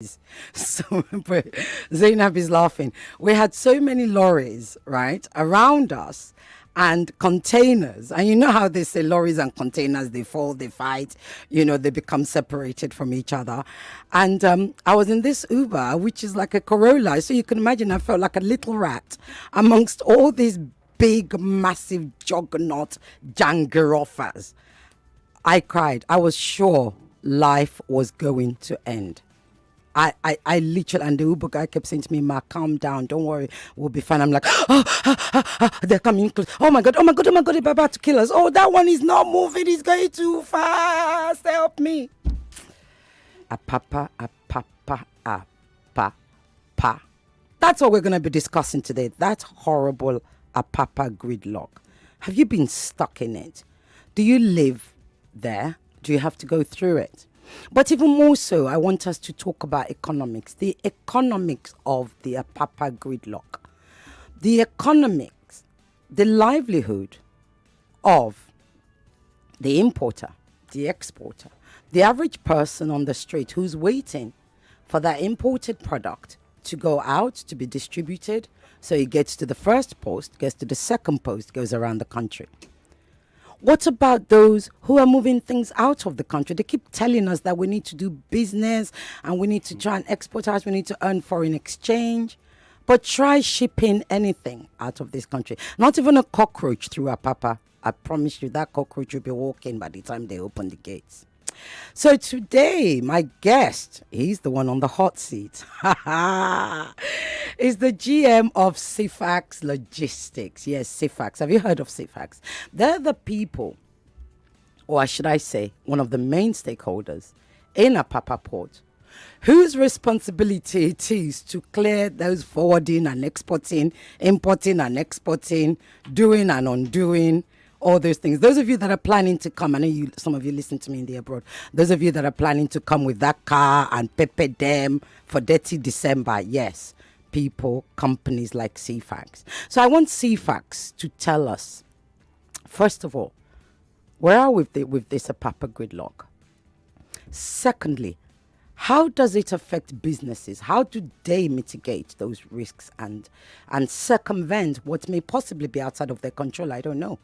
So but Zainab is laughing. We had so many lorries, right, around us and containers. And you know how they say lorries and containers, they fall, they fight, they become separated from each other. And I was in this Uber, which is like a Corolla. So you can imagine I felt like a little rat amongst all these big, massive juggernaut jangaroffers. I cried. I was sure life was going to end. I literally, and the Uber guy kept saying to me, Ma, calm down, don't worry, we'll be fine. I'm like, they're coming close. Oh my God, oh my God, oh my God, they're about to kill us. Oh, that one is not moving, he's going too fast, help me. Apapa, apapa, apapa. That's what we're going to be discussing today. That horrible Apapa gridlock. Have you been stuck in it? Do you live there? Do you have to go through it? But even more so, I want us to talk about economics, the economics of the Apapa gridlock, the economics, the livelihood of the importer, the exporter, the average person on the street who's waiting for that imported product to go out, to be distributed, so it gets to the first post, gets to the second post, goes around the country. What about those who are moving things out of the country? They keep telling us that we need to do business and we need to try and export out, we need to earn foreign exchange. But try shipping anything out of this country. Not even a cockroach through Apapa. I promise you that cockroach will be walking by the time they open the gates. So today, my guest, he's the one on the hot seat, is the GM of Cefax Logistics. Yes, Cefax. Have you heard of Cefax? They're the people, or should I say, one of the main stakeholders in Apapa Port, whose responsibility it is to clear those forwarding and exporting, importing and exporting, doing and undoing, all those things. Those of you that are planning to come, I know some of you listen to me in the abroad. Those of you that are planning to come with that car and pepper them for dirty December, yes, people, companies like Cefax. So I want Cefax to tell us, first of all, where are we with this Apapa gridlock? Secondly, how does it affect businesses? How do they mitigate those risks and circumvent what may possibly be outside of their control? I don't know.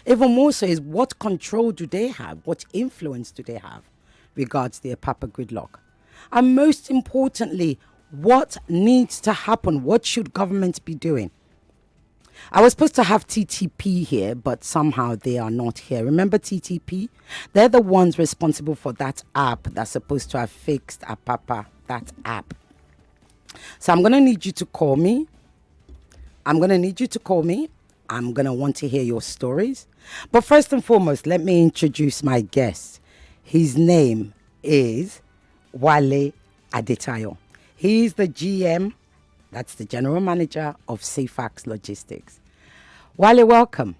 Even more so is what control do they have? What influence do they have regards the Apapa gridlock? And most importantly, what needs to happen? What should government be doing? I was supposed to have TTP here, but somehow they are not here. Remember TTP? They're the ones responsible for that app that's supposed to have fixed Apapa, that app. So I'm going to need you to call me. I'm going to want to hear your stories. But first and foremost, let me introduce my guest. His name is Wale Adetayo. He's the GM, that's the General Manager of Cefax Logistics. Wale, welcome.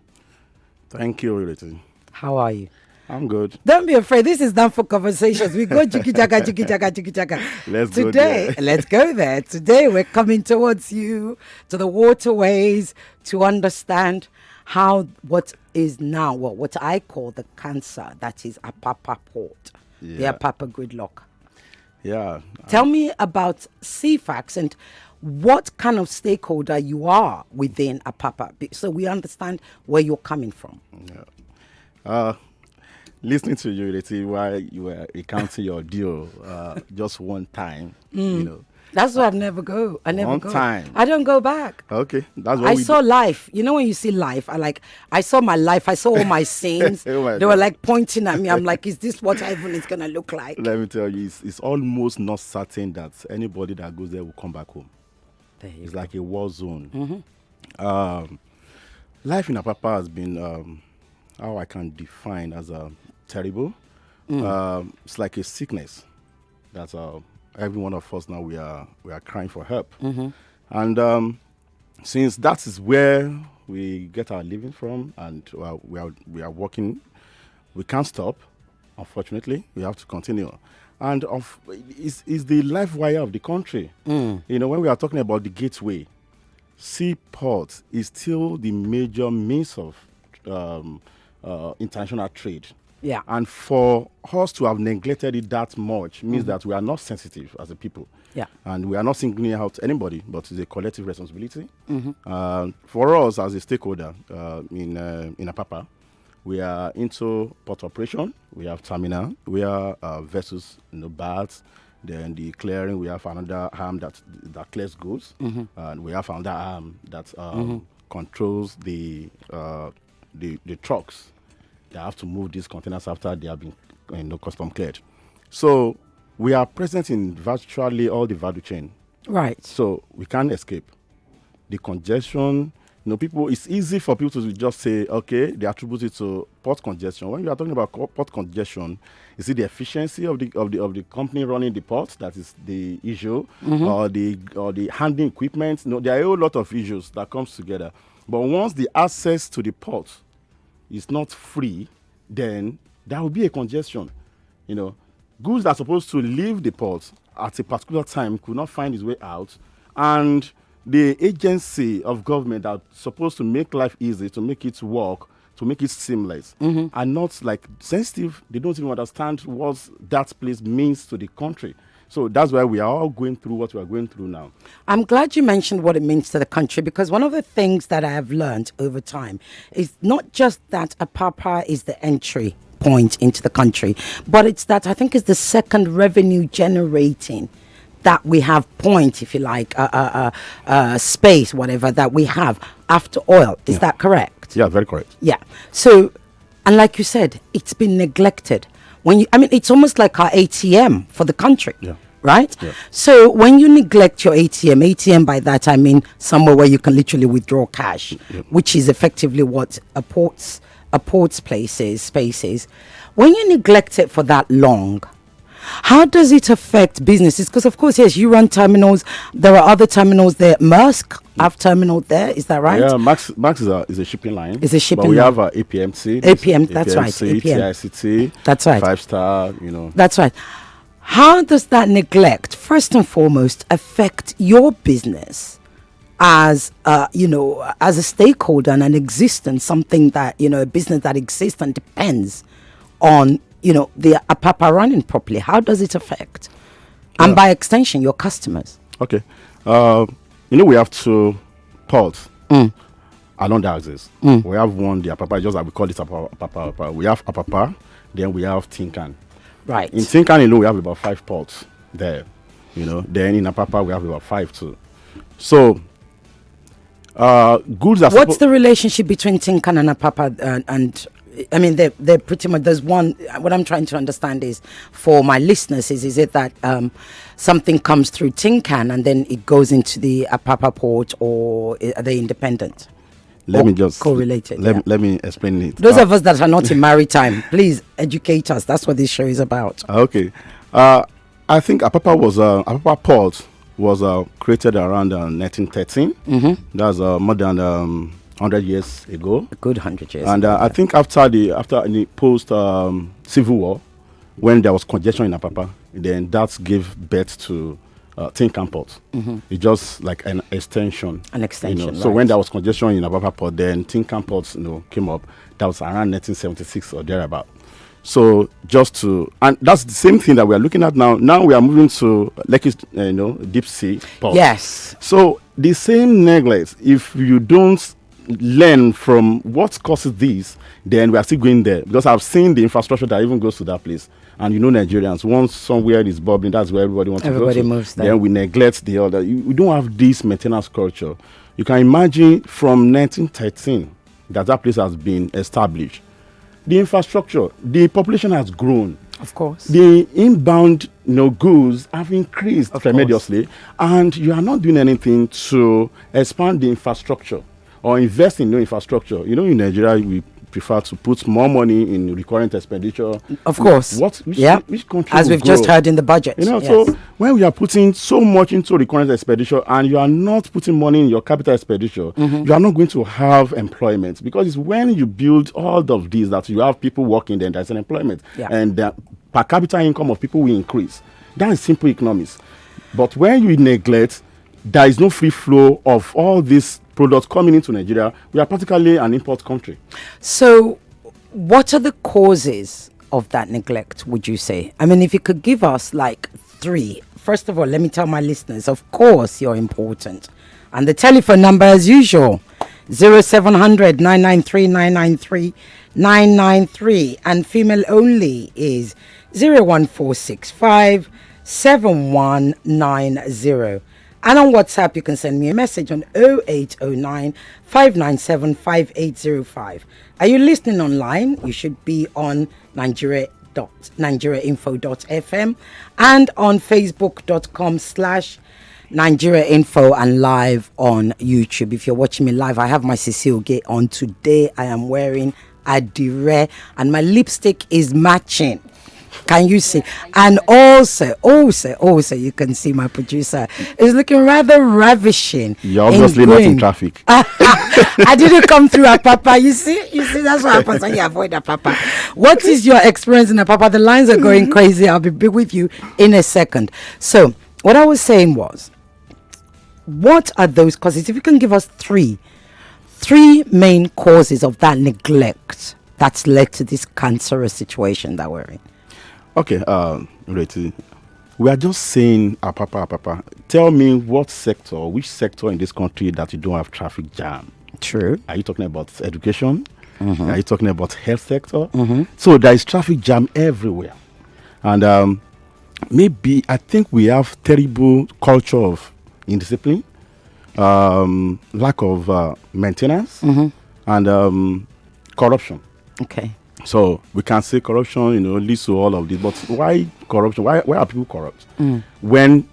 Thank you, Ireti. How are you? I'm good. Don't be afraid. This is done for conversations. We go jiggy jaga, jiggy jaga, jiggy jaga. Let's go there. Today, we're coming towards you, to the waterways, to understand how what is now, what I call the cancer, that is Apapa Port, the Apapa gridlock. Yeah. Tell me about Cefax and what kind of stakeholder you are within Apapa, so we understand where you're coming from. Yeah. Listening to you, Ireti, while you were recounting your deal just one time, That's why I never go. I don't go back. Okay, that's what I saw life. You know when you see life, I saw my life. I saw all my scenes. They were like pointing at me. I'm like, is this what heaven is gonna look like? Let me tell you, it's almost not certain that anybody that goes there will come back home. It's like a war zone. Mm-hmm. Life in Apapa has been how I can define as terrible. It's like a sickness that every one of us now we are crying for help. Mm-hmm. And since that is where we get our living from, and we are working, we can't stop. Unfortunately, we have to continue. And it's the life wire of the country. When we are talking about the gateway, seaport is still the major means of international trade Yeah. And for us to have neglected it that much means that we are not sensitive as a people. Yeah. And we are not singling out anybody, but it's a collective responsibility. For us as a stakeholder in Apapa, we are into port operation. We have terminal. We are vessels, berths. Then the clearing, we have another arm that clears goods. And we have another arm that controls the trucks that have to move these containers after they have been custom cleared. So we are present in virtually all the value chain. Right. So we can't escape the congestion. People, it's easy for people to just say, okay, they attribute it to port congestion. When you are talking about port congestion, is it the efficiency of the company running the port that is the issue, or the handling equipment? There are a whole lot of issues that comes together. But once the access to the port is not free, then there will be a congestion. Goods that are supposed to leave the port at a particular time could not find its way out, and the agency of government that's supposed to make life easy, to make it work, to make it seamless, are not sensitive. They don't even understand what that place means to the country. So that's why we are all going through what we are going through now. I'm glad you mentioned what it means to the country, because one of the things that I have learned over time is not just that Apapa is the entry point into the country, but it's that I think it's the second revenue generating that we have point, if you like, space, whatever, that we have after oil. Is that correct? Yeah, very correct. Yeah. So, and like you said, it's been neglected. It's almost like our ATM for the country. Yeah. Right? Yeah. So when you neglect your ATM, by that I mean somewhere where you can literally withdraw cash, which is effectively what a port's spaces. When you neglect it for that long, how does it affect businesses? Because of course, yes, you run terminals. There are other terminals there. Maersk have terminal there. Is that right? Yeah, Max is a shipping line. It's a shipping but we line. have APMC. That's right. TICT. That's right. 5-star. That's right. How does that neglect, first and foremost, affect your business as as a stakeholder and an existence, something that a business that exists and depends on the Apapa running properly? How does it affect, and by extension, your customers? Okay, we have two ports along the axis. We have one, the Apapa, just like we call it Apapa. We have Apapa, then we have Tinkan. Right. In Tinkan, we have about 5 ports there. Then in Apapa, we have about 5 too. So goods are. What's the relationship between Tinkan and Apapa? And I mean, they're pretty much. There's one. What I'm trying to understand is, for my listeners, is it that something comes through Tinkan and then it goes into the Apapa port, or are they independent? Let me just correlated. Let me explain it. Those of us that are not in maritime, please educate us. That's what this show is about. Okay, I think Apapa port was created around 1913. That's more than 100 years ago. A good 100 years. And I think after the post Civil War, when there was congestion in Apapa, then that gave birth to Tinkan Port. It's just like an extension. So when there was congestion in Apapa Port, then Tinkan Port came up. That was around 1976 or thereabout. So and that's the same thing that we are looking at now. Now we are moving to deep sea port. Yes. So the same neglect, if you don't learn from what causes this, then we are still going there, because I've seen the infrastructure that even goes to that place. And Nigerians, once somewhere is bubbling, that's where everybody wants to go to. Everybody moves there. Then we neglect the other. We don't have this maintenance culture. You can imagine from 1913 that place has been established. The infrastructure, the population has grown. Of course. The inbound goods have increased tremendously, and you are not doing anything to expand the infrastructure or invest in new infrastructure. In Nigeria, we prefer to put more money in recurrent expenditure. Of course. Which country as we've grow? Just heard in the budget. Yes. So when we are putting so much into recurrent expenditure and you are not putting money in your capital expenditure, you are not going to have employment, because it's when you build all of these that you have people working, then there's an employment. And the per capita income of people will increase. That is simple economics. But when you neglect, there is no free flow of all these products coming into Nigeria. We are practically an import country. So what are the causes of that neglect would you say? I mean, if you could give us like three. First of all, let me tell my listeners, of course, you're important. And the telephone number, as usual, 0700 993 993 993. And female only is 01465 7190. And on WhatsApp, you can send me a message on 0809 597 5805. Are you listening online? You should be on nigeriainfo.fm and on facebook.com/Nigeria Info and live on YouTube. If you're watching me live, I have my Cecile Gay on today. I am wearing Adewale and my lipstick is matching. Can you see? And also, you can see my producer is looking rather ravishing. You're obviously not in traffic. I didn't come through Apapa. You see, that's what happens when you avoid Apapa. What is your experience in Apapa? The lines are going crazy. I'll be with you in a second. So, what I was saying was, what are those causes? If you can give us three main causes of that neglect that's led to this cancerous situation that we're in. Okay, Ireti, we are just saying Apapa. Tell me which sector in this country that you don't have traffic jam? True. Are you talking about education? Mm-hmm. Are you talking about health sector? Mm-hmm. So there is traffic jam everywhere. And maybe I think we have terrible culture of indiscipline, lack of maintenance, mm-hmm. and corruption. Okay. So we can say corruption, leads to all of this. But why corruption? Why are people corrupt? When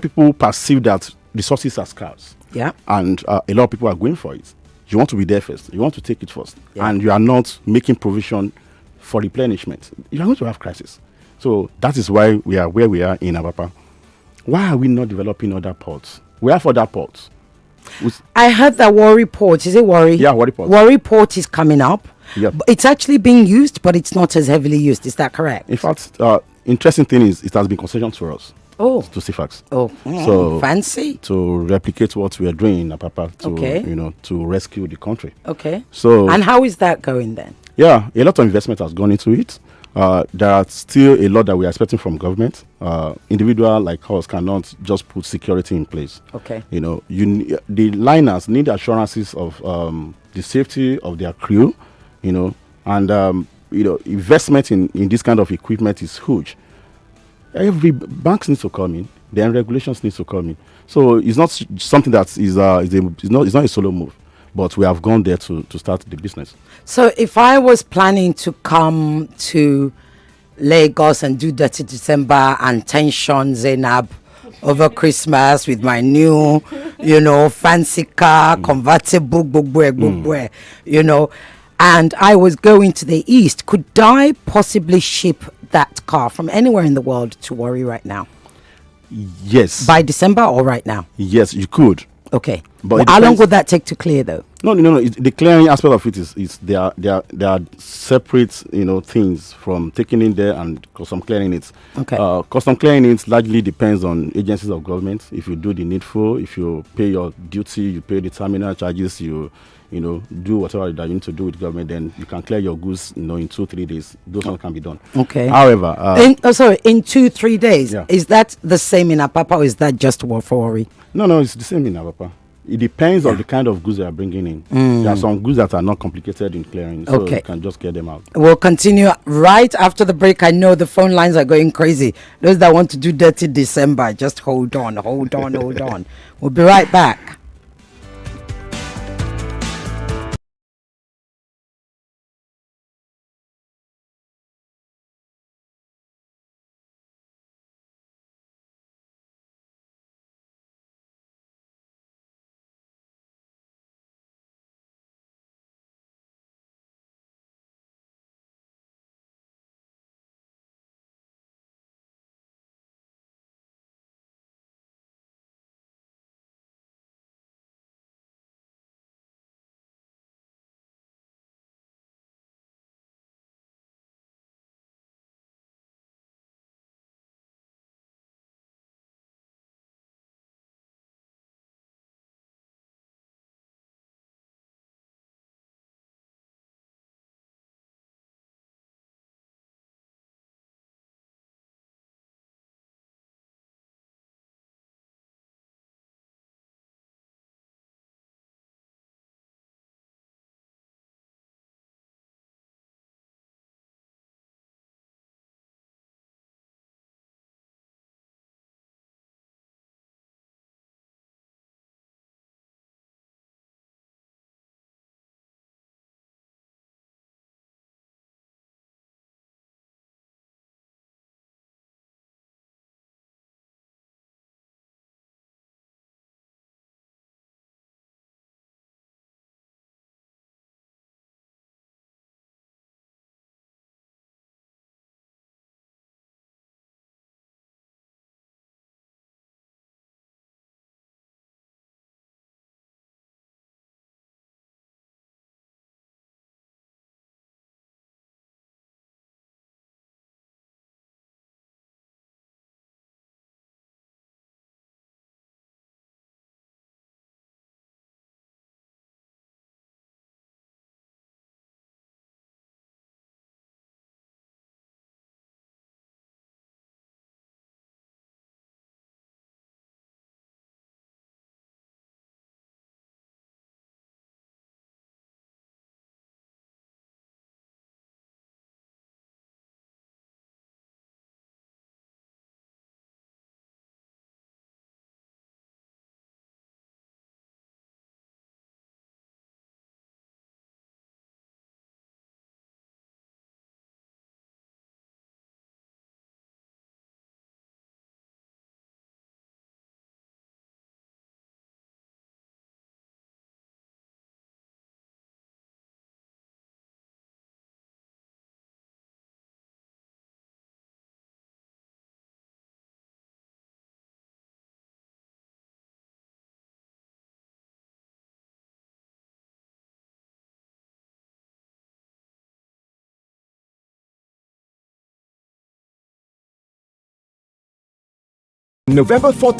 people perceive that resources are scarce, yeah, and a lot of people are going for it, you want to be there first. You want to take it first, yeah. And you are not making provision for replenishment. You are going to have crisis. So that is why we are where we are in Apapa. Why are we not developing other ports? We have other ports. I heard that Warri Port. Is it Warri? Yeah, Warri Port. Warri Port is coming up. Yep. It's actually being used, but it's not as heavily used. Is that correct? In fact, interesting thing is it has been concessioned for us. Oh. To CFAX. Oh. So fancy. To replicate what we are doing in Apapa to okay. To rescue the country. Okay. So and how is that going then? Yeah, a lot of investment has gone into it. There are still a lot that we are expecting from government. Individual like us cannot just put security in place. Okay. The liners need assurances of the safety of their crew. And investment in this kind of equipment is huge. Every banks needs to come in, then regulations needs to come in. So it's not something that it's not a solo move, but we have gone there to start the business. So if I was planning to come to Lagos and do Dirty December and tension Zainab over Christmas with my new, fancy car, convertible, and I was going to the east, could I possibly ship that car from anywhere in the world to Warri right now? Yes. By December or right now? Yes, you could. Okay. But how long would that take to clear though? No. The clearing aspect of it is they are separate, things from taking in there and custom clearing it. Okay. Custom clearing it largely depends on agencies of government. If you do the needful, if you pay your duty, you pay the terminal charges, you do whatever that you need to do with government, then you can clear your goods, in 2-3 days. Those ones can be done. Okay. However, in 2-3 days, yeah. Is that the same in Apapa or is that just for Warri? No, it's the same in Apapa. It depends on the kind of goods they are bringing in. There are some goods that are not complicated in clearing, so you can just get them out. We'll continue right after the break. I know the phone lines are going crazy. Those that want to do Dirty December, just hold on. We'll be right back. November 4th.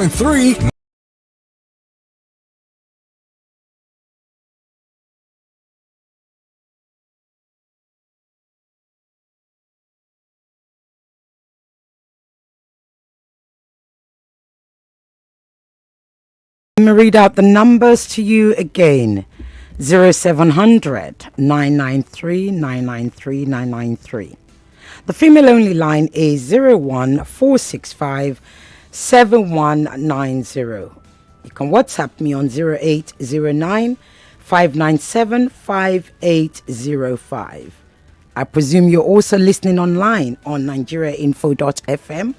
.3 Let me read out the numbers to you again. 0700 993 993 993. The female only line is 01465 7190. You can WhatsApp me on 0809 597 5805. I presume you're also listening online on nigeriainfo.fm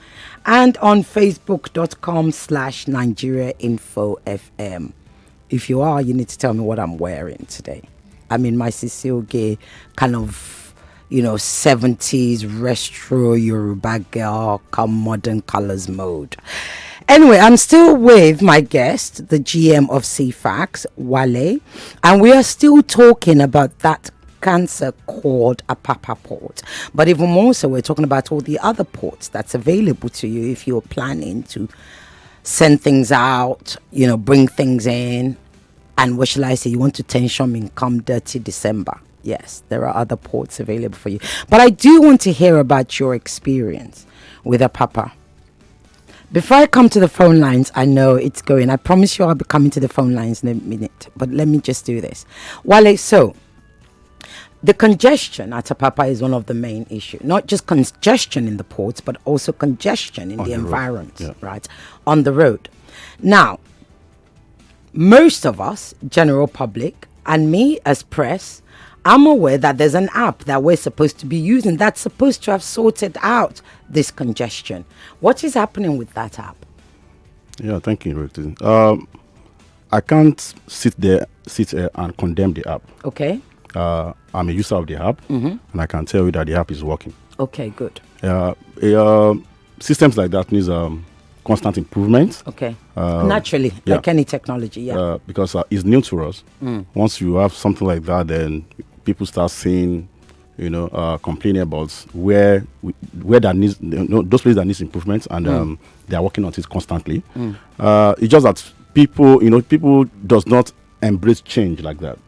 and on facebook.com/nigeriainfofm. If you are, you need to tell me what I'm wearing today. I'm in my Cecile Gay kind of, 70s retro Yoruba girl, come modern colors mode. Anyway, I'm still with my guest, the GM of CFAX, Wale, and we are still talking about that cancer called Apapa port. But even more so, we're talking about all the other ports that's available to you if you're planning to send things out, bring things in. And what shall I say? You want to tension me come dirty December. Yes, there are other ports available for you. But I do want to hear about your experience with Apapa. Before I come to the phone lines, I know it's going. I promise you I'll be coming to the phone lines in a minute. But let me just do this. Wale, so the congestion at Apapa is one of the main issues. Not just congestion in the ports, but also congestion in the environment, right? On the road. Now, most of us, general public, and me as press, I'm aware that there's an app that we're supposed to be using that's supposed to have sorted out this congestion. What is happening with that app? Yeah, thank you, Ireti. I can't sit here and condemn the app. Okay. I'm a user of the app, and I can tell you that the app is working. Okay, good. Systems like that needs constant improvement. Okay. Naturally, like any technology, because it's new to us. Once you have something like that, then people start seeing, complaining about where that needs, those places that needs improvement, and they are working on it constantly. It's just that people does not embrace change like that.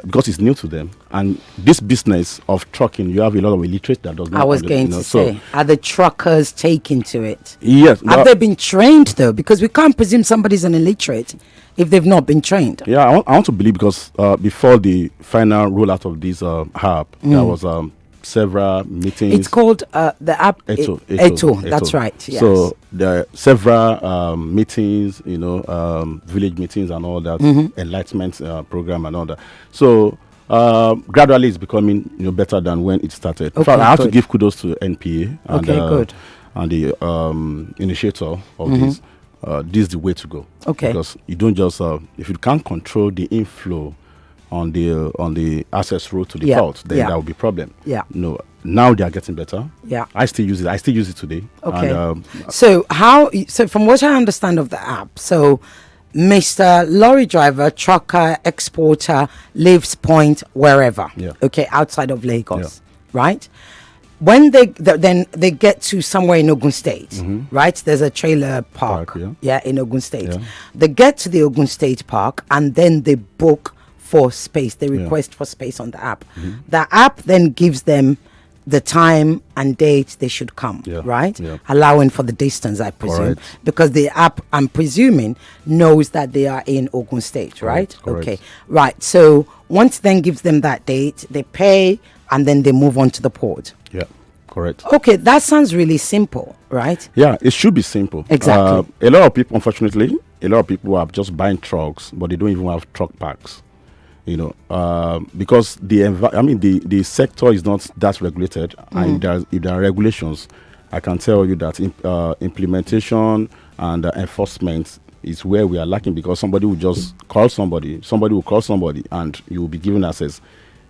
Because it's new to them, and this business of trucking, you have a lot of illiterate that does not. I was going to say, are the truckers taking to it? Yes. Have they been trained though? Because we can't presume somebody's an illiterate if they've not been trained. Yeah, I want to believe, because before the final rollout of this app, there was several meetings. It's called the app Eto. That's right. Yes. So there are several meetings, village meetings and all that, enlightenment program and all that. So gradually it's becoming better than when it started. Okay, in fact, I have to give kudos to NPA and, good. And the initiator of this. This is the way to go. Okay. Because you don't just if you can't control the inflow on the access road to the port, then that will be a problem. Yeah. No, now they are getting better. Yeah. I still use it. I still use it today. Okay. And, so from what I understand of the app, so Mr. Lorry driver, trucker, exporter, lives point wherever. Yeah. Okay, outside of Lagos, right? When they get to somewhere in Ogun State, right? There's a trailer park in Ogun State. Yeah. They get to the Ogun State park and then they book for space. They request for space on the app. The app then gives them the time and date they should come, right? Yeah. Allowing for the distance, I presume. Correct. Because the app, I'm presuming, knows that they are in Ogun State, right? Correct. Okay, right. So once then gives them that date, they pay, and then they move on to the port. Yeah, correct. Okay, that sounds really simple, right? Yeah, it should be simple. Exactly. A lot of people, unfortunately, are just buying trucks, but they don't even have truck parks. Because the sector is not that regulated, and if there are regulations, I can tell you that implementation and enforcement is where we are lacking, because somebody will just call somebody will call somebody, and you will be given access.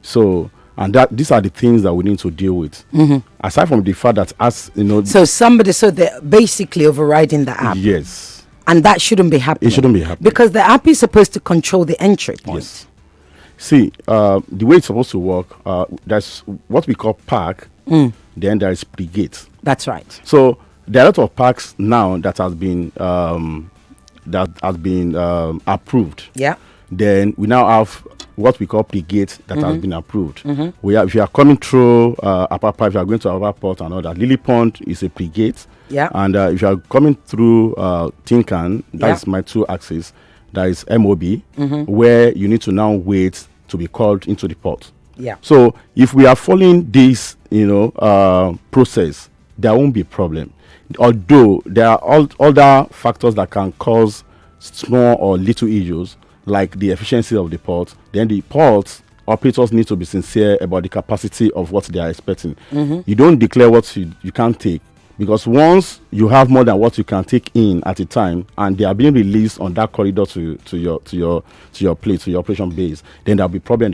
So, and these are the things that we need to deal with. Aside from the fact that, so they're basically overriding the app. Yes. And that shouldn't be happening. It shouldn't be happening. Because the app is supposed to control the entry point. Yes. See, the way it's supposed to work, there's what we call park, then there is pre-gate. That's right. So there are a lot of parks now that has been approved. Yeah. Then we now have what we call pre-gate that has been approved. If you are coming through Apapa, if you are going to Apapa Port and all that, Lily Pond is a pre-gate. Yeah. And if you are coming through Tinkan, that's my 2 axes. there is MOB, where you need to now wait to be called into the port. Yeah. So if we are following this, process, there won't be a problem. Although there are other factors that can cause small or little issues, like the efficiency of the port. Then the port operators need to be sincere about the capacity of what they are expecting. You don't declare what you can't take, because once you have more than what you can take in at a time, and they are being released on that corridor to your place, to your operation base, then there'll be problem.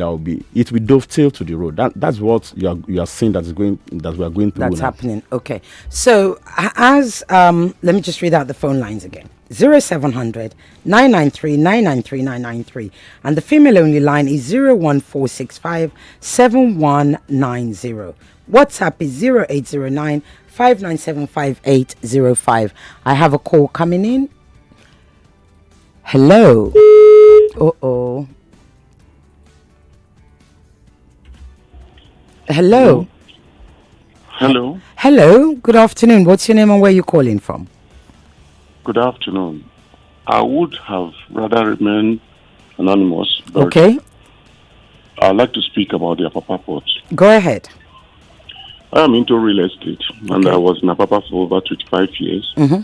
It will dovetail to the road. That's what you are seeing that we are going through. That's now. happening. Okay. So as let me just read out the phone lines again. 0700 993 993 993, and the female only line is 01465 7190. WhatsApp is 0809 597 5805. I have a call coming in. Hello. Uh-oh. Hello. Hello. Hello. Good afternoon. What's your name and where are you calling from? Good afternoon. I would have rather remained anonymous, but Okay. I'd like to speak about the Apapa port. Go ahead. I am into real estate, and Okay. I was in Apapa for over 25 years. Mm-hmm.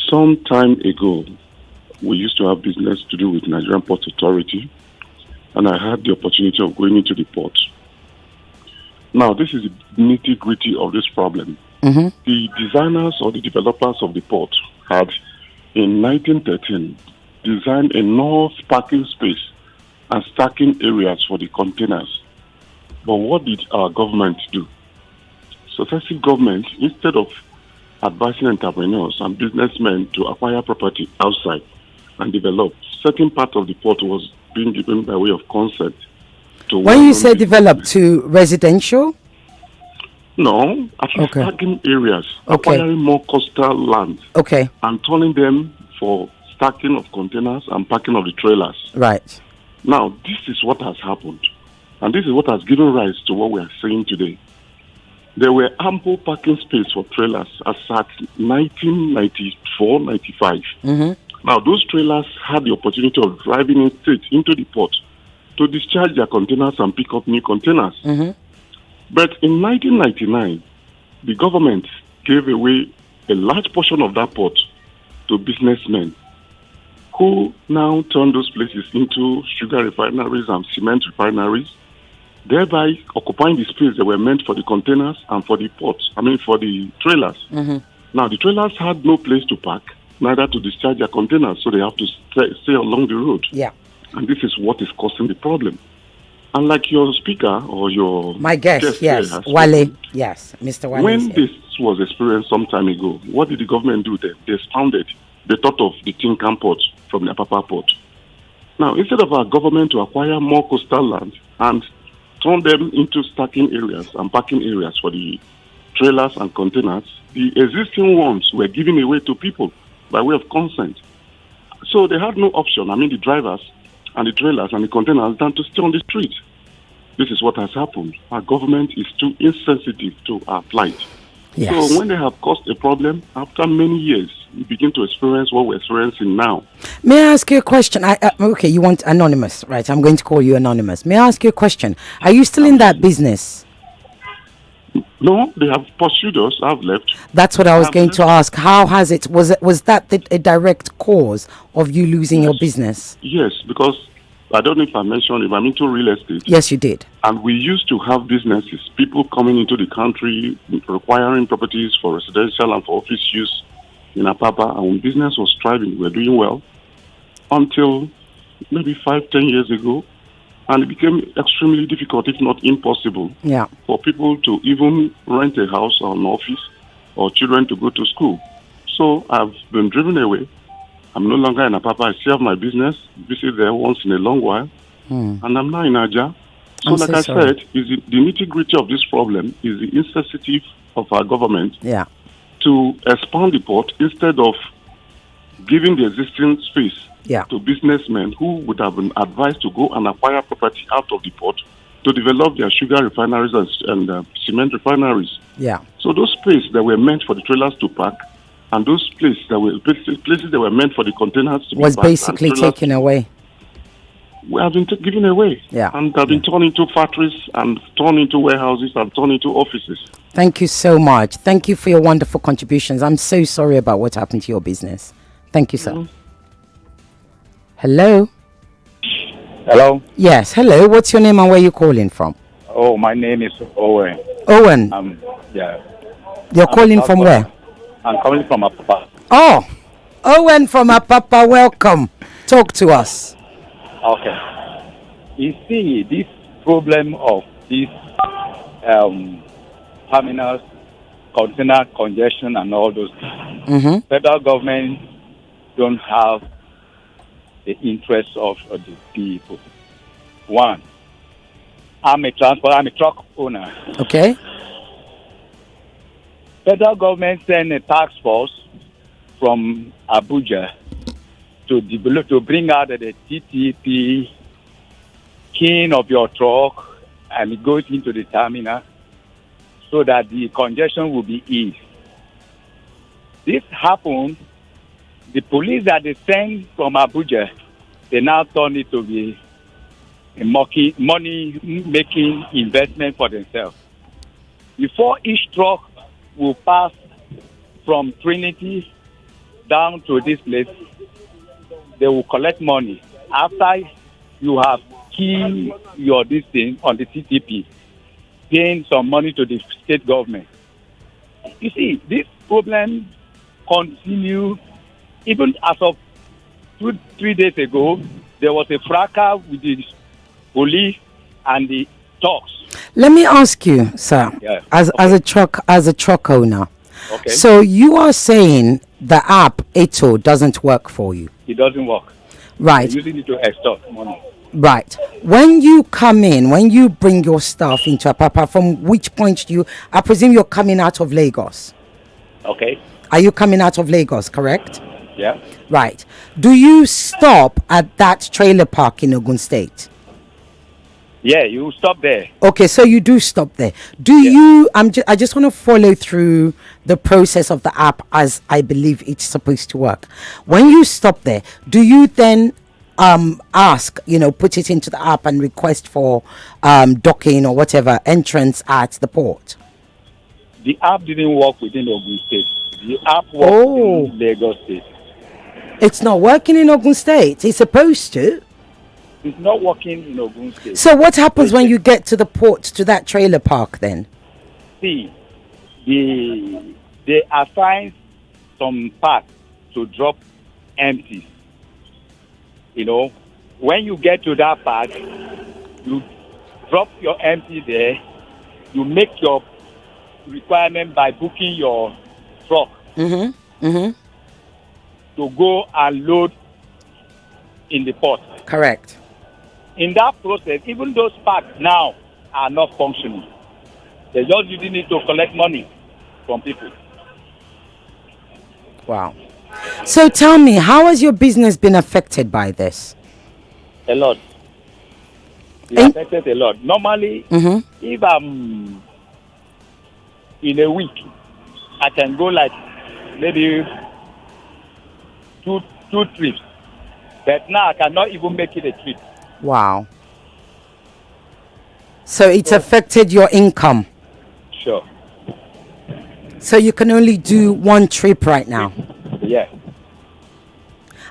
Some time ago, we used to have business to do with Nigerian Port Authority, and I had the opportunity of going into the port. Now, this is the nitty-gritty of this problem. Mm-hmm. The designers or the developers of the port had, in 1913, designed enough parking space and stacking areas for the containers. But what did our government do? Successive governments, instead of advising entrepreneurs and businessmen to acquire property outside and develop, certain part of the port was being given by way of consent to. When you say develop, to residential? No, actually Okay. stacking areas, Okay. acquiring more coastal land Okay. and turning them for stacking of containers and parking of the trailers. Right. Now, this is what has happened. And this is what has given rise to what we are saying today. There were ample parking space for trailers as at 1994, 95. Mm-hmm. Now, those trailers had the opportunity of driving in straight into the port to discharge their containers and pick up new containers. Mm-hmm. But in 1999, the government gave away a large portion of that port to businessmen who now turned those places into sugar refineries and cement refineries, thereby occupying the space that were meant for the containers and for the ports, for the trailers. Mm-hmm. Now, the trailers had no place to park, neither to discharge their containers, so they have to stay along the road. Yeah. And this is what is causing the problem. And like your speaker or my guest, yes, has Wale, spoken, yes, Mr. Wale. when this was experienced some time ago, what did the government do then? They expounded the thought of the Tinkan port from the Apapa port. Now, instead of our government to acquire more coastal land and turn them into stacking areas and parking areas for the trailers and containers, the existing ones were given away to people by way of consent. So they had no option, the drivers and the trailers and the containers, than to stay on the street. This is what has happened. Our government is too insensitive to our plight. Yes. So when they have caused a problem, after many years, we begin to experience what we're experiencing now. May I ask you a question? Okay, you want anonymous, right? I'm going to call you anonymous. May I ask you a question? Are you still in that business? No, they have pursued us. I've left. That's what I was going to ask. How has it? Was that a direct cause of you losing your business? Yes, because I don't know if I mentioned if I'm into real estate. Yes, you did. And we used to have businesses, people coming into the country, requiring properties for residential and for office use in Apapa, and when business was thriving, we were doing well, until maybe 5-10 years ago, and it became extremely difficult, if not impossible, for people to even rent a house or an office or children to go to school. So I've been driven away. I'm no longer in Apapa. I still have my business, visit there once in a long while, and I'm now in Aja. So I'm like so I sorry. said, the nitty-gritty of this problem is the insensitive of our government to expand the port instead of giving the existing space to businessmen who would have been advised to go and acquire property out of the port to develop their sugar refineries and cement refineries. Yeah. So those spaces that were meant for the trailers to park and those places that were meant for the containers to Was be packed basically and trailers taken away. have been given away. Yeah. And have been turned into factories and turned into warehouses and turned into offices. Thank you so much. Thank you for your wonderful contributions. I'm so sorry about what happened to your business. Thank you, sir. Hello? Hello? Yes, hello. What's your name and where are you calling from? Oh, my name is Owen. Owen. Yeah. You're calling from where? I'm calling from Apapa. Oh, Owen from Apapa, welcome. Talk to us. Okay. You see, this problem of these terminals, container congestion and all those things, federal government don't have the interests of the people. One, I'm a truck owner. Okay. Federal government sent a task force from Abuja to bring out the TTP keying of your truck and it goes into the terminal so that the congestion will be eased. This happened, the police that they sent from Abuja, they now turn it to be a money-making investment for themselves. Before each truck will pass from Trinity down to this place, they will collect money. After you have keyed your this thing on the TTP, paying some money to the state government. You see, this problem continue even as of 2-3 days ago. There was a fracas with the police and the thugs. Let me ask you, sir, as a truck owner. Okay. So you are saying the app Eto doesn't work for you? It doesn't work. Right. You're using it to extort money. Right. When you come in, when you bring your stuff into Apapa, from which point do you? I presume you're coming out of Lagos. Okay. Are you coming out of Lagos? Correct. Yeah. Right. Do you stop at that trailer park in Ogun State? Yeah, you stop there. Okay, so you do stop there. Do you? I just want to follow through the process of the app as I believe it's supposed to work. When you stop there, do you then ask, put it into the app and request for docking or whatever entrance at the port? The app didn't work within Ogun State. The app worked in Lagos State. It's not working in Ogun State. It's supposed to. It's not working in Ogun State. So what happens when you get to the port, to that trailer park then? See, they assign some parts to drop empties. When you get to that part, you drop your empty there. You make your requirement by booking your truck to go and load in the port. Correct. In that process, even those parts now are not functioning. They just using it to collect money from people. Wow. So tell me, how has your business been affected by this? A lot. It affected a lot. Normally, if I'm in a week, I can go like maybe two trips. But now I cannot even make it a trip. Wow. So it's affected your income? Sure. So you can only do one trip right now? Yeah.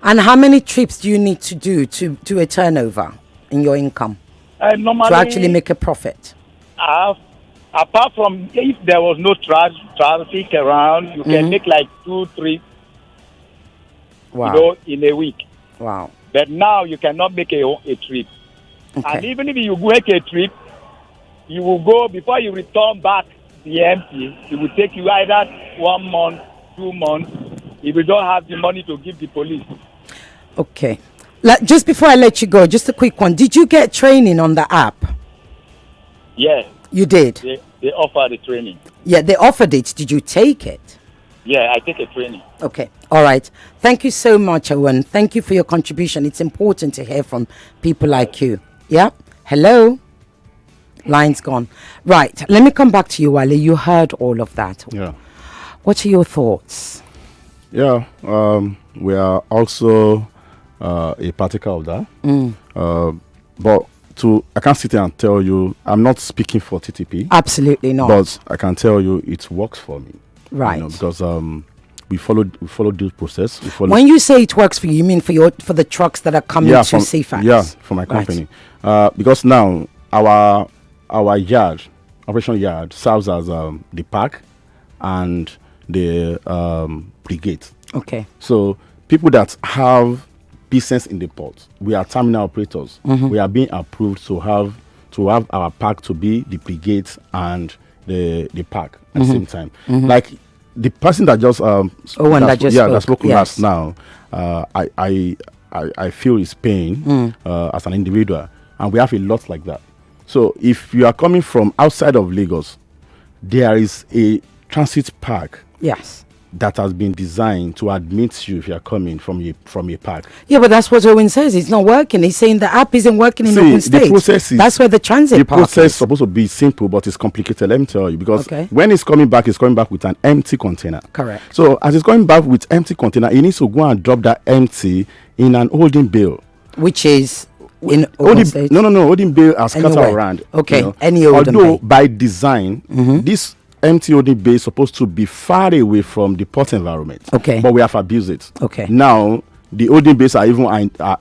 And how many trips do you need to do to a turnover in your income? Normally, to actually make a profit? Apart from if there was no traffic around, you can make like 2-3 in a week. Wow. But now you cannot make a trip. Okay. And even if you make a trip, you will go, before you return back the empty, it will take you either 1 month, 2 months, if you don't have the money to give the police. Okay. Just before I let you go, just a quick one. Did you get training on the app? Yeah. You did? They offer the training. Yeah, they offered it. Did you take it? Yeah, I take a training. Okay. All right. Thank you so much, Owen. Thank you for your contribution. It's important to hear from people like you. Yeah? Hello? Line's gone. Right. Let me come back to you, Wale. You heard all of that. Yeah. What are your thoughts? Yeah, we are also a particle of that. But I can't sit here and tell you, I'm not speaking for TTP. Absolutely not. But I can tell you it works for me. Right. Because we followed due process. When you say it works for you mean for the trucks that are coming to CFAX? Yeah, for my company. Because now our yard, operation yard, serves as the park and the brigade. Okay. So people that have business in the port, we are terminal operators. We are being approved to have our park to be the brigade and the park at the same time. Like the person that just that spoke last now, I feel his pain as an individual, and we have a lot like that. So if you are coming from outside of Lagos, there is a transit park. Yes. That has been designed to admit you if you are coming from a park. Yeah, but that's what Owen says. It's not working. He's saying the app isn't working in Open State. That's where the transit park is. The process is supposed to be simple, but it's complicated. Let me tell you, because when it's coming back with an empty container. Correct. So as it's coming back with empty container, it needs to go and drop that empty in an holding bill, which is in Open State. No. Holding bill are scattered around. Okay. Any holding bill. Although by design, this empty holding bay is supposed to be far away from the port environment. Okay. But we have abused it. Okay. Now the holding bays are even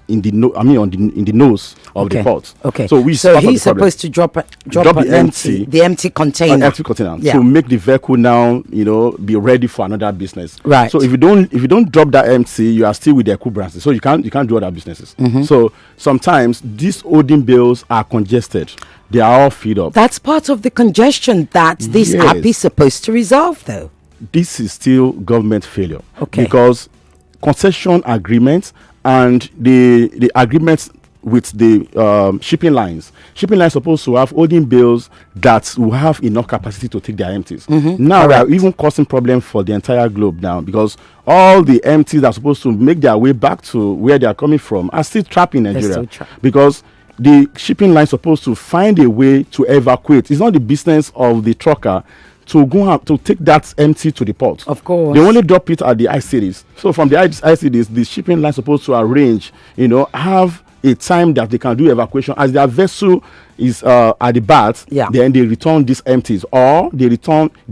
in the nose of the port. Okay. So he's supposed to drop the empty container. To make the vehicle now, be ready for another business. Right. So if you don't drop that empty, you are still with the equibrances. So you can't do other businesses. So sometimes these holding bills are congested. They are all filled up. That's part of the congestion that this app is supposed to resolve, though. This is still government failure. Okay. Because concession agreements and the agreements with the shipping lines supposed to have holding bills that will have enough capacity to take their empties. Now they are even causing problems for the entire globe now, because all the empties that are supposed to make their way back to where they are coming from are still trapped in Nigeria, because the shipping line is supposed to find a way to evacuate. It's not the business of the trucker to go out to take that empty to the port. Of course. They only drop it at the ICDs. So from the ICDs, the shipping line is supposed to arrange, have a time that they can do evacuation. As their vessel is at the berth, then they return these empties, or the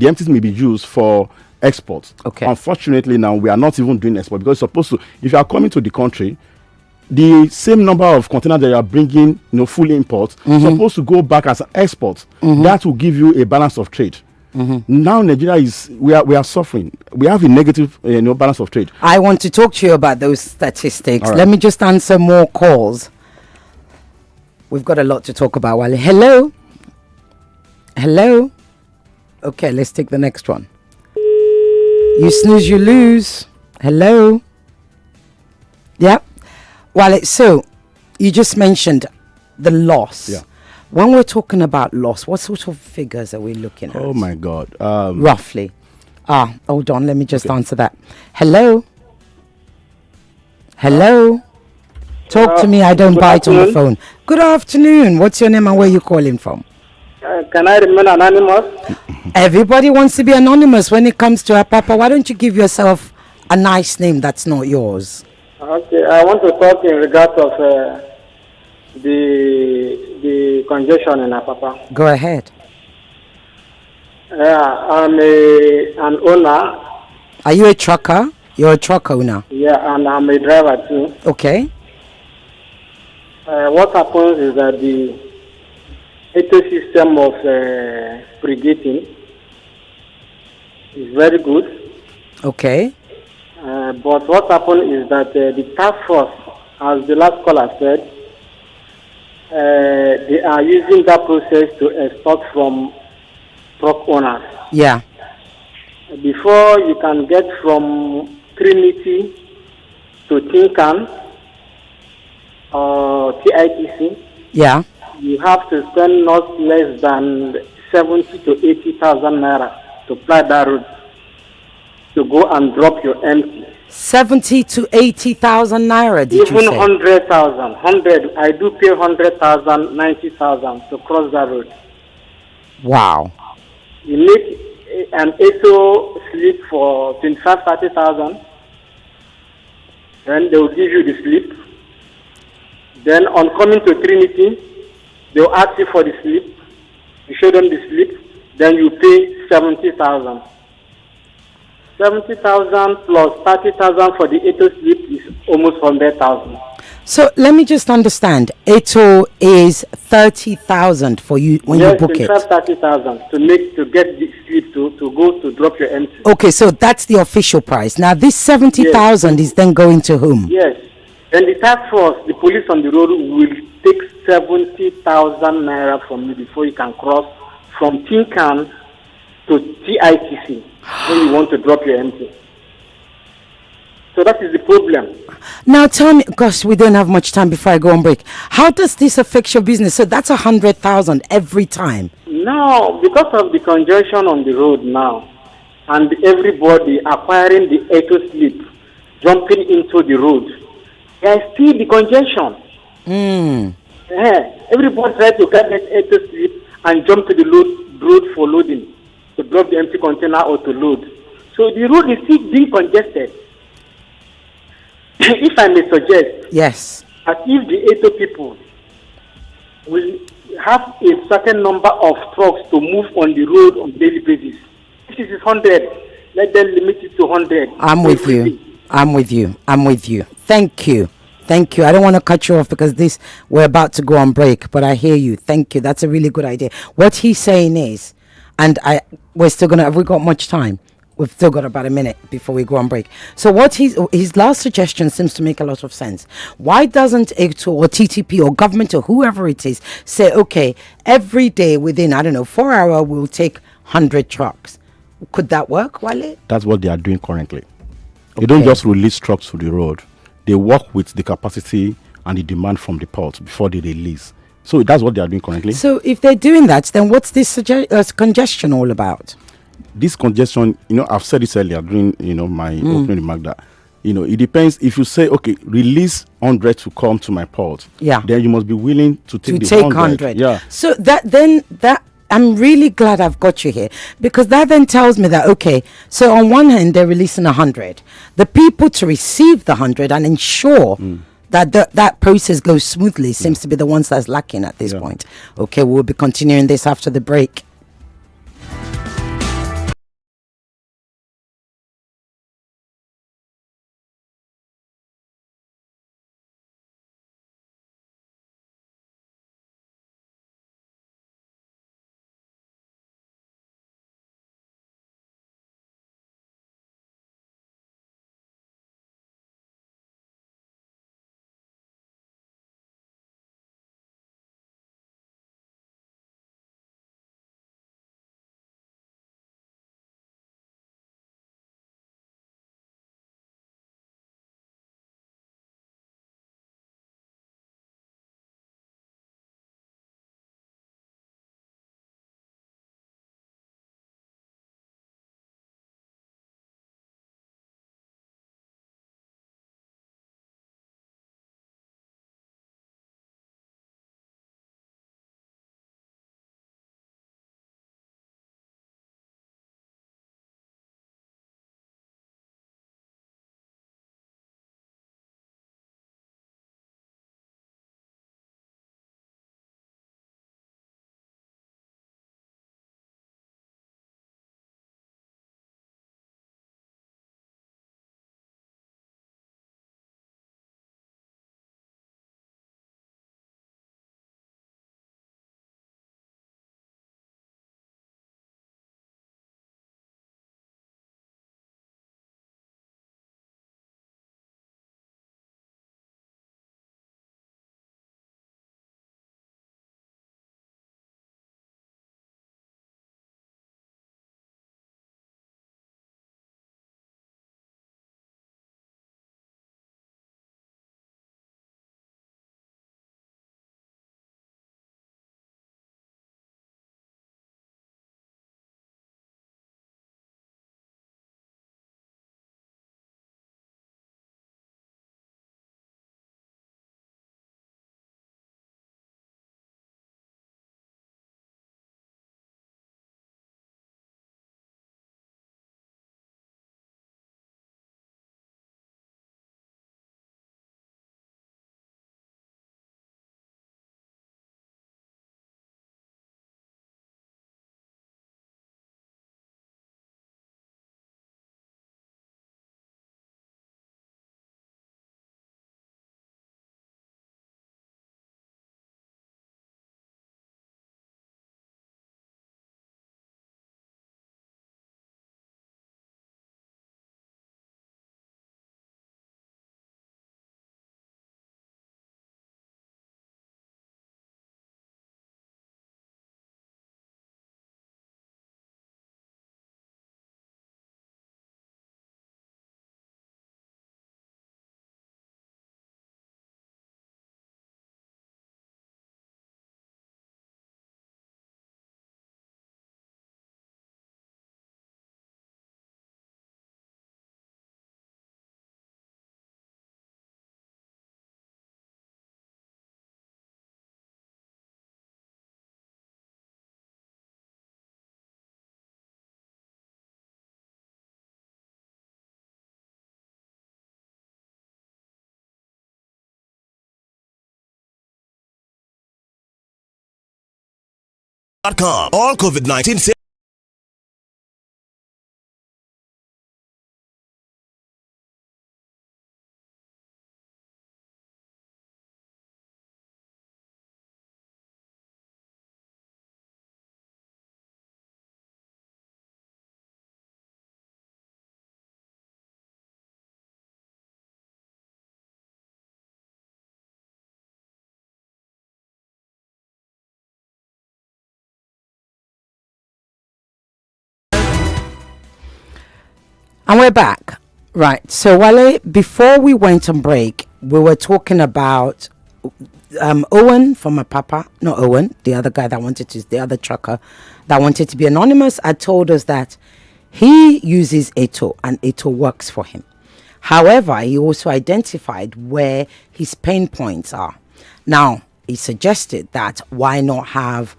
empties may be used for export. Okay. Unfortunately, now we are not even doing export, because it's supposed to, if you are coming to the country, the same number of containers that you are bringing, full import, supposed to go back as an export. That will give you a balance of trade. Now Nigeria we are suffering. We have a negative balance of trade. I want to talk to you about those statistics. Right. Let me just answer more calls. We've got a lot to talk about. Wale. Hello. Okay, let's take the next one. You snooze, you lose. Hello. Yep. So you just mentioned the loss. Yeah. When we're talking about loss, what sort of figures are we looking at? Oh my God. Roughly. Hold on. Let me just answer that. Hello. Talk to me. I don't bite on the phone. Good afternoon. What's your name and where you calling from? Can I remain anonymous? Everybody wants to be anonymous when it comes to Apapa. Why don't you give yourself a nice name that's not yours? Okay, I want to talk in regards of the congestion in Apapa. Go ahead. I'm an owner. Are you a trucker? You're a truck owner. Yeah, and I'm a driver too. Okay. What happens is that the ecosystem of brigading is very good. Okay. But what happened is that the task force, as the last caller said, they are using that process to extort from truck owners. Yeah. Before you can get from Trinity to Tinkan or TITC, yeah, you have to spend not less than 70 to 80,000 naira to ply that road to go and drop your empty. 70 to 80,000 naira, did Even you say? 100,000. I do pay 100,000, 90,000 to cross that road. Wow. You need an ASO slip for 25, 30,000. Then they will give you the slip. Then on coming to Trinity, they will ask you for the slip. You show them the slip. Then you pay 70,000. 70,000 plus 30,000 for the ATO slip is almost 100,000. So let me just understand. ATO is 30,000 for you when you book it. 30,000 to get the slip to go to drop your empty. Okay, so that's the official price. Now this 70,000 is then going to whom? Yes. And the task force, the police on the road will take 70,000 naira from you before you can cross from Tinkan to TITC when you want to drop your empty. So that is the problem. Now tell me, gosh, we don't have much time before I go on break. How does this affect your business? So that's 100,000 every time. No, because of the congestion on the road now, and everybody acquiring the ATO slip, jumping into the road, there is still the congestion. Everybody tries to get that ATO slip and jump to the road for loading, to drop the empty container or to load. So the road is still being congested. If I may suggest, Yes. that if the ATO people will have a certain number of trucks to move on the road on daily basis, if it is 100, let them limit it to 100. I'm with you. I'm with you. I'm with you. Thank you. Thank you. I don't want to cut you off because we're about to go on break, but I hear you. Thank you. That's a really good idea. What he's saying is, and we're still gonna. Have we got much time? We've still got about a minute before we go on break. So what his last suggestion seems to make a lot of sense. Why doesn't ATO or TTP or government or whoever it is say, okay, every day within, I don't know, 4 hours, we'll take 100 trucks. Could that work, Wale? That's what they are doing currently. They don't just release trucks to the road. They work with the capacity and the demand from the port before they release. So that's what they are doing currently. So if they're doing that, then what's this congestion all about? This congestion, I've said this earlier during, my opening remark that, it depends. If you say, okay, release 100 to come to my port, then you must be willing to take 100. Yeah. So that I'm really glad I've got you here, because that then tells me that, okay, so on one hand, they're releasing 100. The people to receive the 100 and ensure that that process goes smoothly seems to be the ones that's lacking at this point. Okay, we'll be continuing this after the break. All COVID-19. And we're back. Right. So, Wale, before we went on break, we were talking about Owen from Apapa. Not Owen, the other guy the other trucker that wanted to be anonymous, had told us that he uses Eto and Eto works for him. However, he also identified where his pain points are. Now, he suggested that why not have,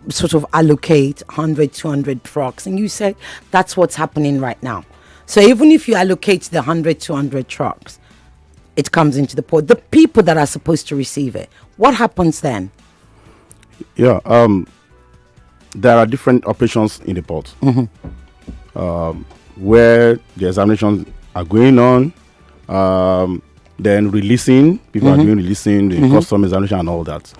sort of allocate 100, 200 trucks. And you said that's what's happening right now. So even if you allocate the 100, 200 trucks, it comes into the port. The people that are supposed to receive it, what happens then? Yeah, there are different operations in the port. Where the examinations are going on, then releasing, people are doing releasing, the custom examination and all that.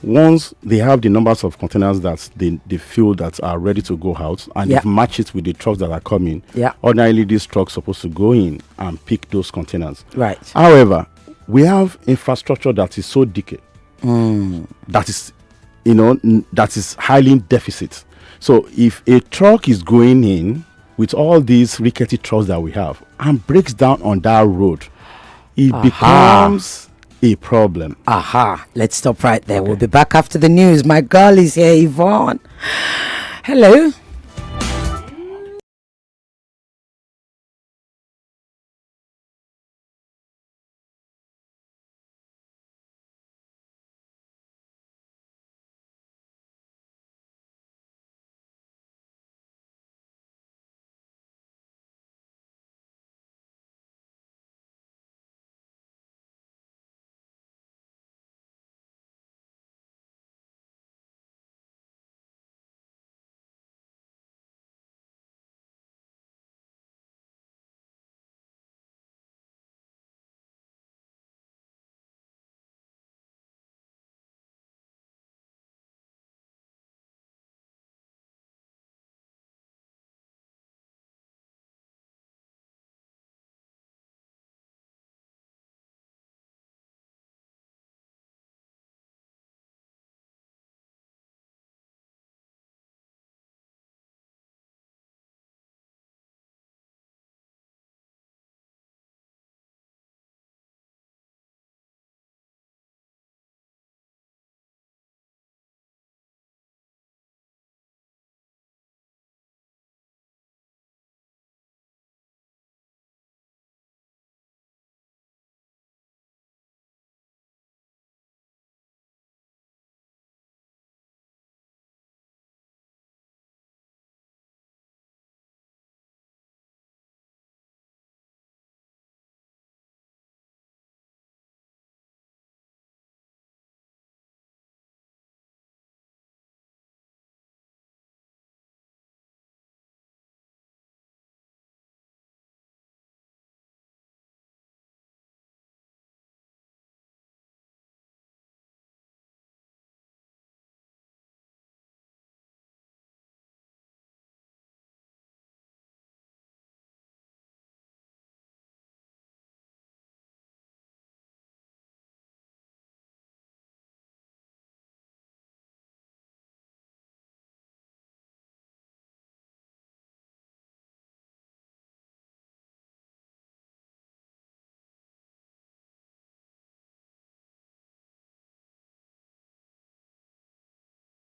Once they have the numbers of containers that they feel that are ready to go out, and they've matched it with the trucks that are coming, ordinarily these trucks are supposed to go in and pick those containers. Right. However, we have infrastructure that is so decayed, that is, that is highly in deficit. So if a truck is going in with all these rickety trucks that we have and breaks down on that road, it becomes a problem. Let's stop right there. Okay. We'll be back after the news. My girl is here, Yvonne. Hello.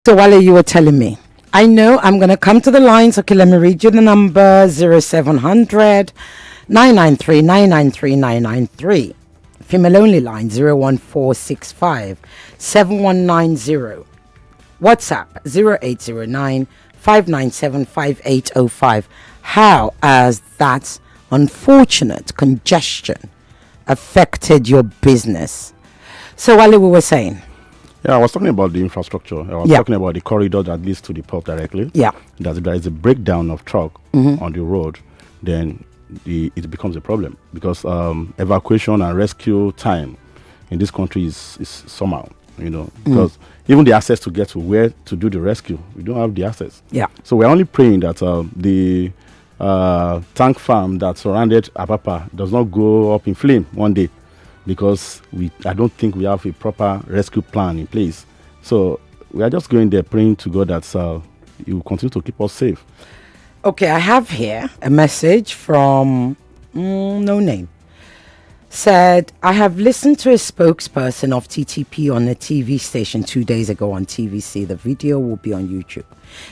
So Wale, you were telling me. I know I'm going to come to the lines. Okay, let me read you the number 0700 993 993 993. Female only line 01465 7190. WhatsApp 0809 597 5805. How has that unfortunate congestion affected your business? So Wale, we were saying. Yeah, I was talking about the infrastructure. I was talking about the corridor that leads to the port directly. Yeah. That there is a breakdown of truck on the road, then it becomes a problem because evacuation and rescue time in this country is somehow, because even the access to get to where to do the rescue, we don't have the access. Yeah. So we're only praying that the tank farm that surrounded Apapa does not go up in flame one day, because I don't think we have a proper rescue plan in place. So we are just going there praying to God that He will continue to keep us safe. Okay, I have here a message from no name. Said, I have listened to a spokesperson of TTP on a TV station 2 days ago on TVC. The video will be on YouTube.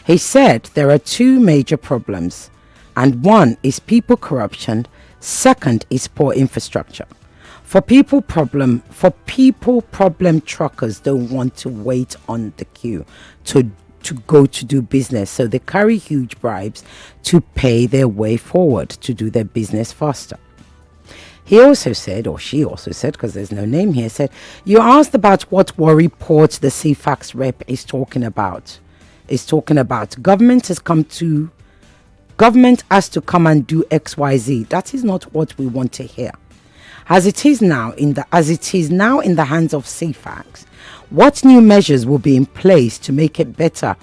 He said there are two major problems, and one is people corruption, second is poor infrastructure. For people problem truckers don't want to wait on the queue to go to do business, so they carry huge bribes to pay their way forward to do their business faster. He also said, or she also said, because there's no name here, said, you asked about what worry port the CFAX rep is talking about. Government has to come and do XYZ. That is not what we want to hear. As it is now in the hands of CFAX, what new measures will be in place to make it better,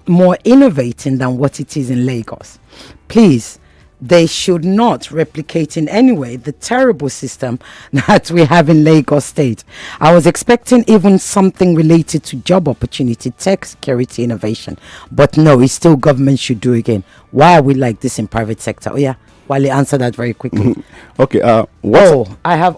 more innovating than what it is in Lagos? Please, they should not replicate in any way the terrible system that we have in Lagos State. I was expecting even something related to job opportunity, tech, security, innovation. But no, it's still government should do again. Why are we like this in private sector? Oh yeah, Wale, answer that very quickly. Okay. I have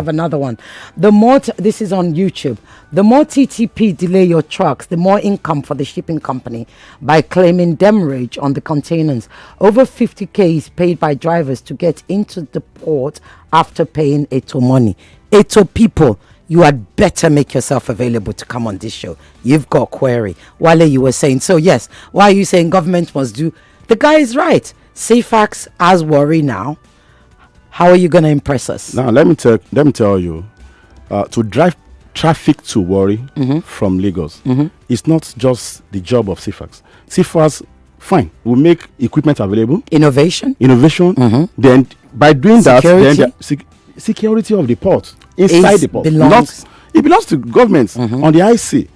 another one. The more this is on YouTube. The more TTP delay your trucks, the more income for the shipping company by claiming demurrage on the containers. Over 50k is paid by drivers to get into the port after paying Eto money. Eto people, you had better make yourself available to come on this show. You've got a query. Wale, you were saying, so yes, why are you saying government must do? The guy is right. CFAX has worry now. How are you going to impress us? Now, let me tell you, to drive traffic to Warri from Lagos, it's not just the job of CFAX. CFAX, fine, will make equipment available. Innovation. Then, by doing security. that, then security of the port, inside the port. It belongs to governments on the IC.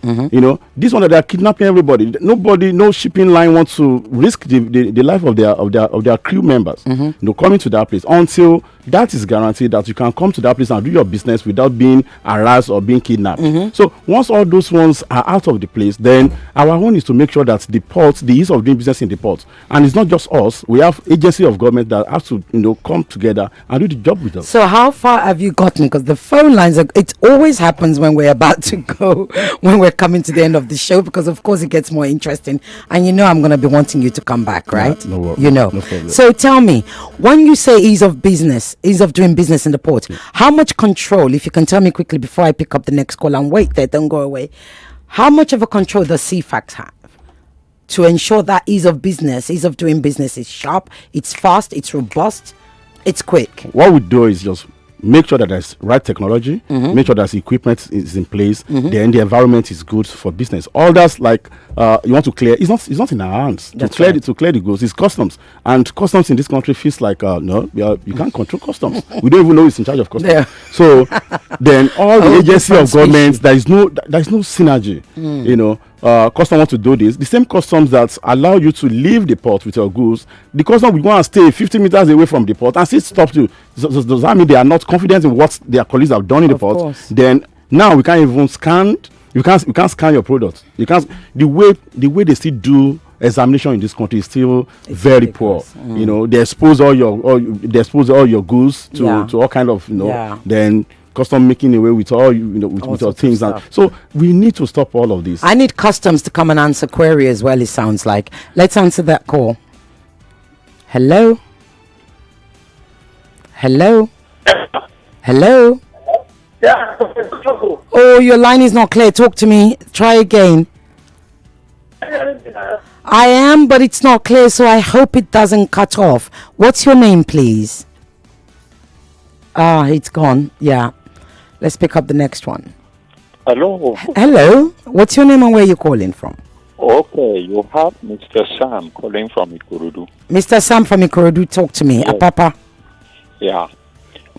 This one that they are kidnapping everybody. Nobody, no shipping line wants to risk the life of their crew members. Coming to that place until that is guaranteed that you can come to that place and do your business without being harassed or being kidnapped. So once all those ones are out of the place, then our own is to make sure that the port, the ease of doing business in the port, and it's not just us. We have agency of government that have to come together and do the job with us. So how far have you gotten? Because the phone lines it always happens when we're about to go, when we're coming to the end of the show, because of course it gets more interesting, and I'm going to be wanting you to come back, right? No problem. So tell me, when you say ease of doing business in the port, how much control, if you can tell me quickly before I pick up the next call and wait there, don't go away, how much of a control does CFAX have to ensure that ease of doing business is sharp, it's fast, it's robust, it's quick? What we do is just make sure that there's right technology, make sure that equipment is in place, then the environment is good for business. All that's like you want to clear, it's not in our hands to clear the goods. It's customs, and customs in this country feels like no, you can't control customs. We don't even know who's in charge of customs. Yeah. So then all the agency of government, there is no synergy. Customs want to do this. The same customs that allow you to leave the port with your goods, the customs will go and stay 50 meters away from the port and still stop you. Does that mean they are not confident in what their colleagues have done in the port? Course. Then now we can't even scan. You can't scan your product. You can't. The way they still do examination in this country is still very poor. They expose all your goods to all kind of then custom making away with all with all things, and so we need to stop all of this. I need customs to come and answer query as well. It sounds like. Let's answer that call. Hello. Yeah. Oh, your line is not clear. Talk to me. Try again. I am, but it's not clear, so I hope it doesn't cut off. What's your name, please? It's gone. Yeah. Let's pick up the next one. Hello. Hello. What's your name and where are you calling from? Okay, you have Mr. Sam calling from Ikorodu. Mr. Sam from Ikorodu, talk to me. Yes. Apapa. Yeah.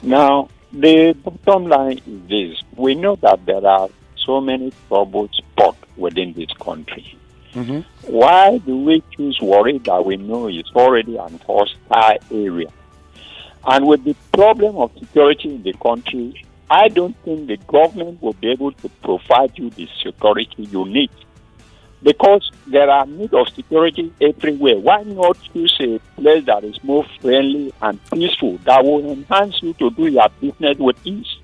Now, the bottom line is this. We know that there are so many trouble spots within this country. Mm-hmm. Why do we choose Warri that we know is already an hostile area? And with the problem of security in the country, I don't think the government will be able to provide you the security you need. Because there are need of security everywhere. Why not choose a place that is more friendly and peaceful that will enhance you to do your business with ease?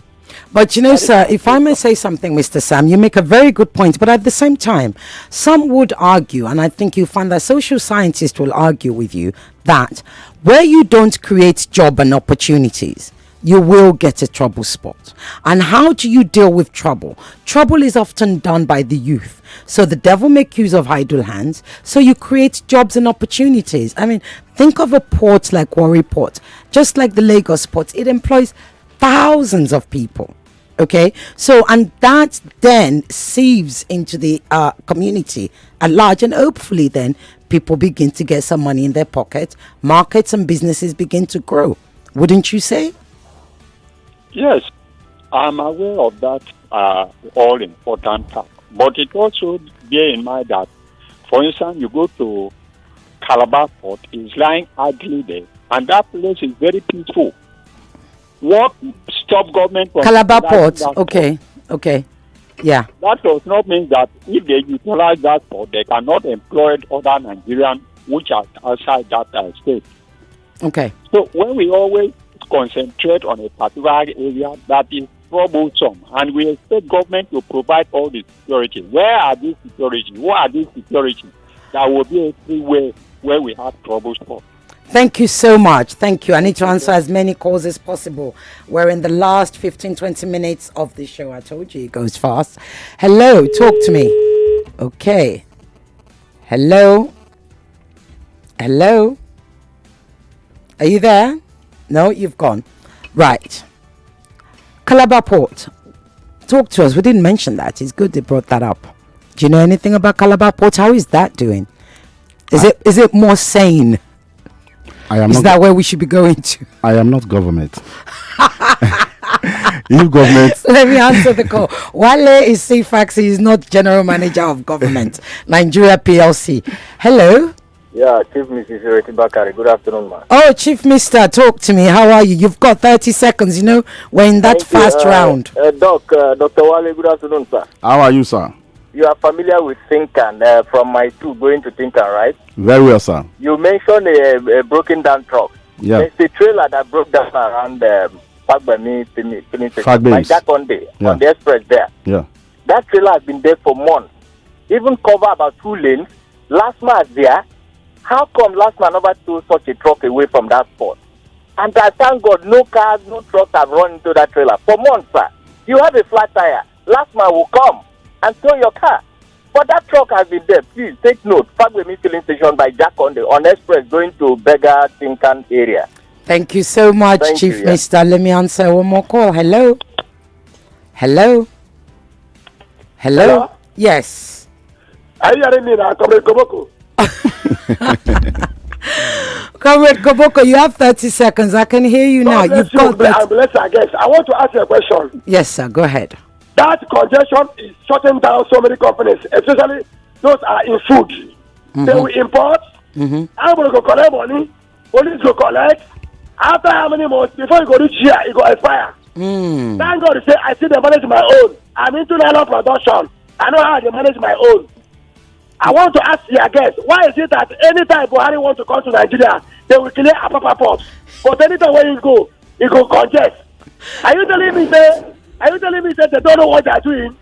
But you know, sir, if I may say something, Mr. Sam, you make a very good point. But at the same time, some would argue, and I think you find that social scientists will argue with you, that where you don't create job and opportunities, you will get a trouble spot. And how do you deal with trouble? Trouble is often done by the youth. So the devil make use of idle hands. So you create jobs and opportunities. I mean, think of a port like Warri Port. Just like the Lagos port, it employs thousands of people. Okay, so and that then sieves into the community at large, and hopefully then people begin to get some money in their pocket. Markets and businesses begin to grow. Wouldn't you say? Yes, I'm aware of that all important fact. But it also bear in mind that, for instance, you go to Calabar Port, it's lying idly there, and that place is very peaceful. What stop government from Calabar Port, okay, yeah. That does not mean that if they utilize that port, they cannot employ other Nigerians which are outside that state. Okay. So when we always concentrate on a particular area that is troublesome, and we expect government to provide all the security, where are these security? What are these security that will be everywhere where we have trouble spots? Thank you so much. Thank you. I need to answer as many calls as possible. We're in the last 15-20 minutes of the show. I told you it goes fast. Hello, talk to me. Okay. Hello. Hello. Are you there? No, you've gone. Right. Calabar Port. Talk to us. We didn't mention that. It's good they brought that up. Do you know anything about Calabar Port? How is that doing? Is it more sane? Is that where we should be going to? I am not government. You government. Let me answer the call. Wale is CFAX. He is not general manager of government. Nigeria PLC. Hello. Yeah, Chief Mrs. Ireti Bakare. Good afternoon, man. Oh, Chief Mister, talk to me. How are you? You've got 30 seconds. You know, we're in that fast round. Dr. Wale, good afternoon, sir. How are you, sir? You are familiar with Tinkan from my two going to Tinkan, right? Very well, sir. You mentioned a broken down truck. Yeah. There's a trailer that broke down around Fagbemi, like that on the express there. Yeah. That trailer has been there for months. Even cover about 2 lanes. Last man there. How come last man never took such a truck away from that spot? And I thank God no cars, no trucks have run into that trailer. For months, sir. You have a flat tire. Last man will come and tow your car. But that truck has been there. Please take note. Fagbemi filling station by Jakonde on express going to Bega Tinkan area. Thank you so much, Chief Mister. Let me answer one more call. Hello. Hello. Hello. Yes. Are you hearing me now? Comrade Koboko. Comrade Koboko, you have 30 seconds. I can hear you now. You've got that. I want to ask you a question. Yes, sir. Go ahead. That congestion is shutting down so many companies, especially those are in food. Mm-hmm. They will import. I'm going to go collect money. Police go collect. After how many months? Before you go reach here, it go expire. Thank God to say, I see they manage my own. I'm into nylon production. I know how they manage my own. I want to ask you again, why is it that anytime Buhari want to come to Nigeria, they will clear Apapa port? But anytime where you go, it go congest. Are you telling me that they don't know what they are doing?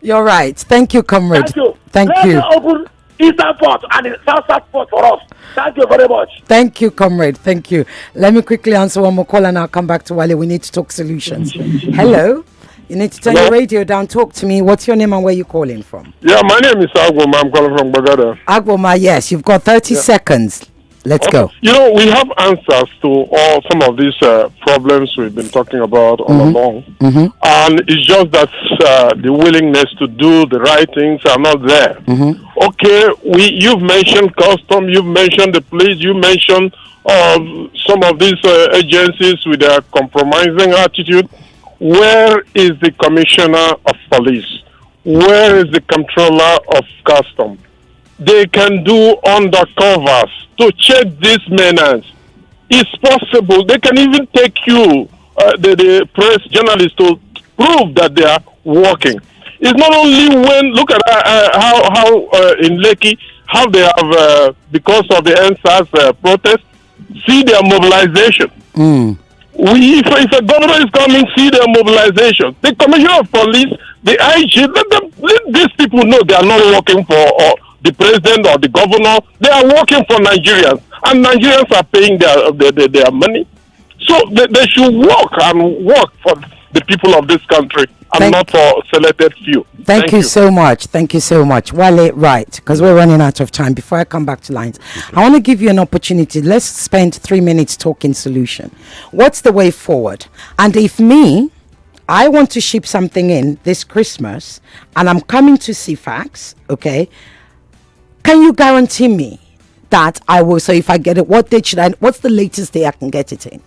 You're right. Thank you, comrade. Thank you. Thank you. Let's open Eastern Port and South Port for us. Thank you very much. Thank you, comrade. Thank you. Let me quickly answer one more call and I'll come back to Wale. We need to talk solutions. Hello. You need to turn your radio down. Talk to me. What's your name and where you calling from? Yeah, my name is Agwoma. I'm calling from Bagada. Agwoma, yes. You've got 30 seconds. Let's go. You know, we have answers to all some of these problems we've been talking about all along. And it's just that the willingness to do the right things are not there. Okay, you've mentioned custom, you've mentioned the police, you mentioned some of these agencies with their compromising attitude. Where is the commissioner of police? Where is the controller of custom? They can do undercovers to check these menace. It's possible. They can even take you, the press journalists, to prove that they are working. It's not only when, look at how in Lekki, how they have, because of the NSAS protest, see their mobilization. If a governor is coming, see their mobilization. The commissioner of police, the IG, let these people know they are not working for the president or the governor. They are working for Nigerians, and Nigerians are paying their money. So they should work for the people of this country and not for selected few. Thank you so much. Thank you so much. Wale, right, because we're running out of time. Before I come back to lines, I want to give you an opportunity. Let's spend 3 minutes talking solution. What's the way forward? And if I want to ship something in this Christmas and I'm coming to CFAX, okay, can you guarantee me that I will? So if I get it, what date what's the latest day I can get it in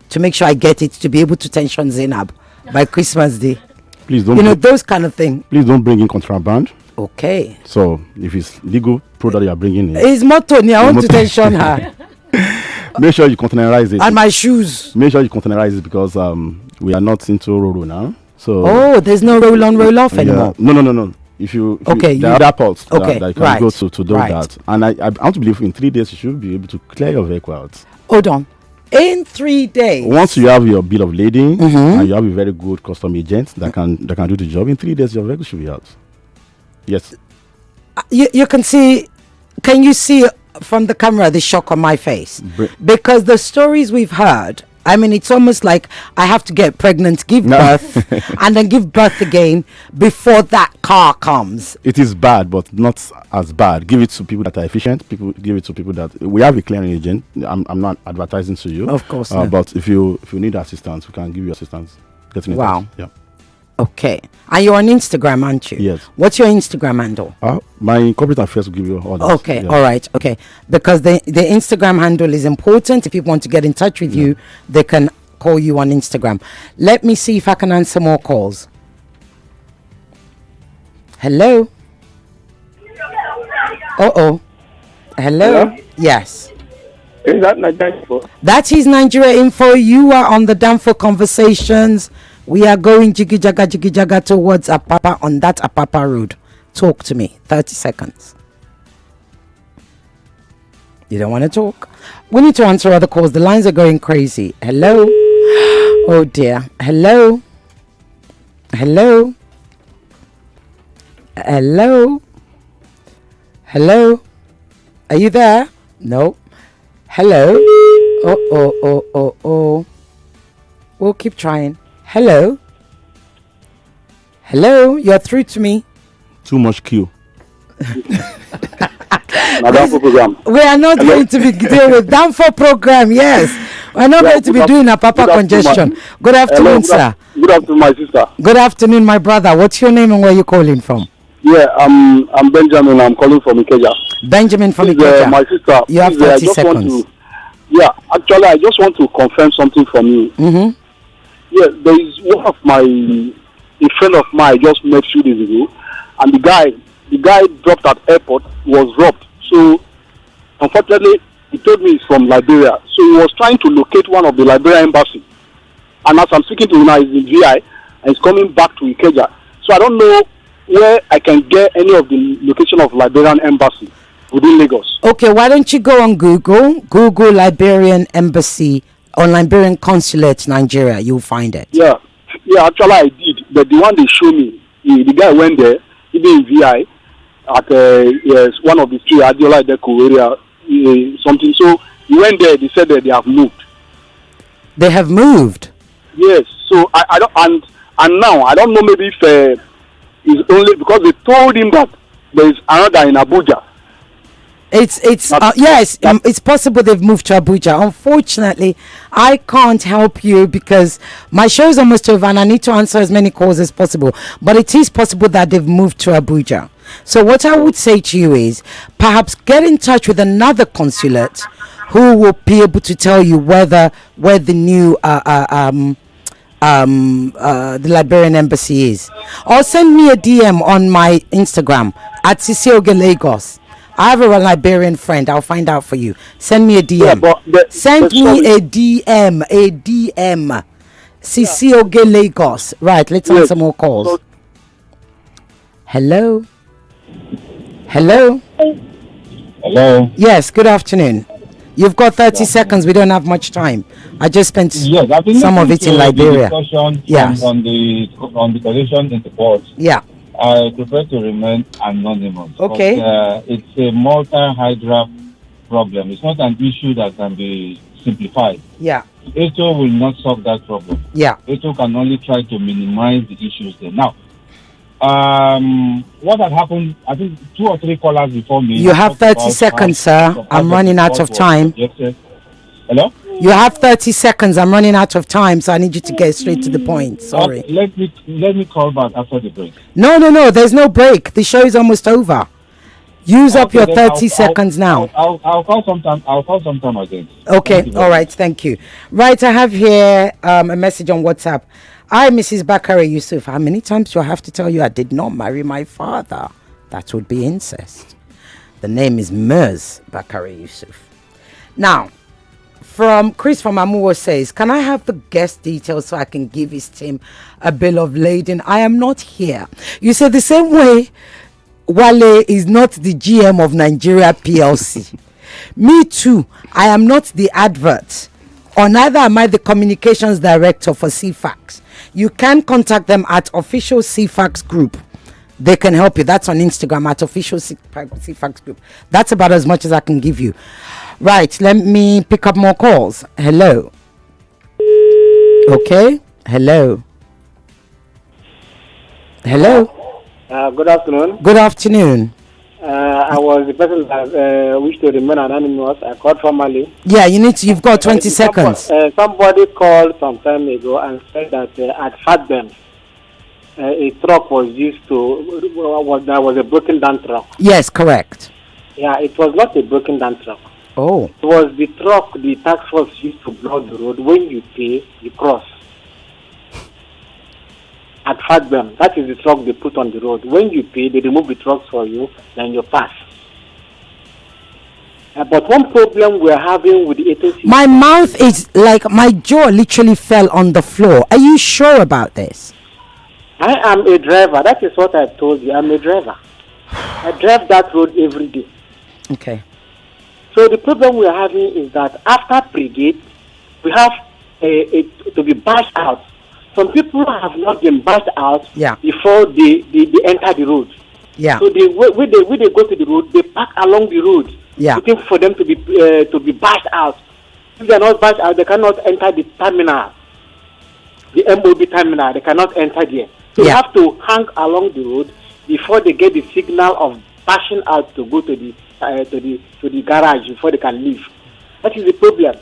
to make sure I get it to be able to tension Zainab by Christmas Day? Please don't. Those kind of things. Please don't bring in contraband. Okay. So if it's legal product you are bringing in. It's motto. I want to tension her. Make sure you containerize it. And my shoes. Make sure you containerize it because we are not into roll now. So. There's no roll on, roll off anymore. No. If you there are ports that you can go to do that. And I want to believe in 3 days you should be able to clear your vehicle out. Hold on. In 3 days. Once you have your bill of lading and you have a very good custom agent that can do the job, in 3 days your vehicle should be out. Yes. You can see. Can you see from the camera the shock on my face? Because the stories we've heard, I mean, it's almost like I have to get pregnant, give birth, and then give birth again before that car comes. It is bad, but not as bad. Give it to people that are efficient. Give it to people that we have a clearing agent. I'm not advertising to you, of course. But if you need assistance, we can give you assistance. Wow. Yeah. Okay. And you're on Instagram, aren't you? Yes. What's your Instagram handle? My corporate affairs will give you all that. Okay. Yeah. All right. Okay. Because the Instagram handle is important. If people want to get in touch with you, they can call you on Instagram. Let me see if I can answer more calls. Hello. Hello. Hello? Yes. Is that Nigeria Info? That is Nigeria Info. You are on the Danfo Conversations. We are going jiggy jaga towards Apapa on that Apapa road. Talk to me. 30 seconds. You don't want to talk? We need to answer other calls. The lines are going crazy. Hello? Oh dear. Hello? Hello? Hello? Hello? Are you there? No. Hello? Oh. We'll keep trying. Hello? Hello? You're through to me. Too much queue. We are not going to be dealing with Danfo program, yes. We're not going to be doing Apapa congestion. Good afternoon, sir. Good afternoon, my sister. Good afternoon, my brother. What's your name and where are you calling from? Yeah, I'm Benjamin. I'm calling from Ikeja. Benjamin from Ikeja. My sister. You have 30 seconds. Actually, I just want to confirm something from you. Mm-hmm. Yeah, there is one of a friend of mine I just met 2 days ago, and the guy dropped at airport was robbed. So, unfortunately, he told me he's from Liberia. So he was trying to locate one of the Liberia embassy. And as I'm speaking to him now, he's in VI and he's coming back to Ikeja. So I don't know where I can get any of the location of Liberian embassy within Lagos. Okay, why don't you go on Google Liberian embassy or Liberian consulate Nigeria, you'll find it. Yeah, actually I did, but the one they show me, the guy went there, even in VI, at one of the street, Adewale area, something. So he went there, they said that they have moved. They have moved? Yes, so I don't, and now, I don't know maybe if it's only, because they told him that there is another in Abuja. It's possible they've moved to Abuja. Unfortunately, I can't help you because my show is almost over and I need to answer as many calls as possible. But it is possible that they've moved to Abuja. So what I would say to you is perhaps get in touch with another consulate who will be able to tell you where the new the Liberian embassy is, or send me a DM on my Instagram at Sisioge Lagos. I have a Liberian friend. I'll find out for you. Send me a DM. Send me a DM. Sisioge Lagos. Right. Let's answer more calls. Hello. Hello. Hello. Yes. Good afternoon. You've got 30 seconds. We don't have much time. I just spent some of it in Liberia. Yes. On the coalition in the board. Yeah. I prefer to remain anonymous. Okay. It's a multi-hydra problem. It's not an issue that can be simplified. Yeah. ATO will not solve that problem. Yeah. ATO can only try to minimize the issues there. Now, what had happened, I think 2 or 3 callers before me. You have 30 seconds, sir. I'm running out of time. Hello? You have 30 seconds. I'm running out of time, so I need you to get straight to the point. Sorry. Let me call back after the break. No. There's no break. The show is almost over. Use up your 30 seconds now. I'll call sometime. I'll call sometime again. Okay. All right. Thank you. Right. I have here a message on WhatsApp. Hi, Mrs. Bakare-Yusuf. How many times do I have to tell you I did not marry my father? That would be incest. The name is Mers Bakare-Yusuf. Now, from Chris from Amuwo says, can I have the guest details so I can give his team a bill of lading? I am not here. You said the same way Wale is not the GM of Nigeria PLC. Me too. I am not the advert. Or neither am I the communications director for CFAX. You can contact them at official CFAX group. They can help you. That's on Instagram at official CFAX group. That's about as much as I can give you. Right, let me pick up more calls. Hello. Okay. Hello. Hello. Good afternoon. Good afternoon. I was the person that wished to remain anonymous. I called formally. Yeah, you've got 20 seconds. Somebody called some time ago and said that at Fatbem, a truck was used to, there was a broken down truck. Yes, correct. Yeah, it was not a broken down truck. Oh. It was the truck the task force used to block the road. When you pay, you cross. At Fatbem, that is the truck they put on the road. When you pay, they remove the trucks for you, then you pass. But one problem we're having with the ATC... My mouth is like, my jaw literally fell on the floor. Are you sure about this? I am a driver. That is what I told you. I'm a driver. I drive that road every day. Okay. So the problem we're having is that after brigade, we have to be bashed out. Some people have not been bashed out before they enter the road. Yeah. So when they go to the road, they park along the road, waiting for them to be bashed out. If they are not bashed out, they cannot enter the terminal, the MOB terminal. They cannot enter there. So they have to hang along the road before they get the signal of bashing out to go to the garage before they can leave. That is the problem.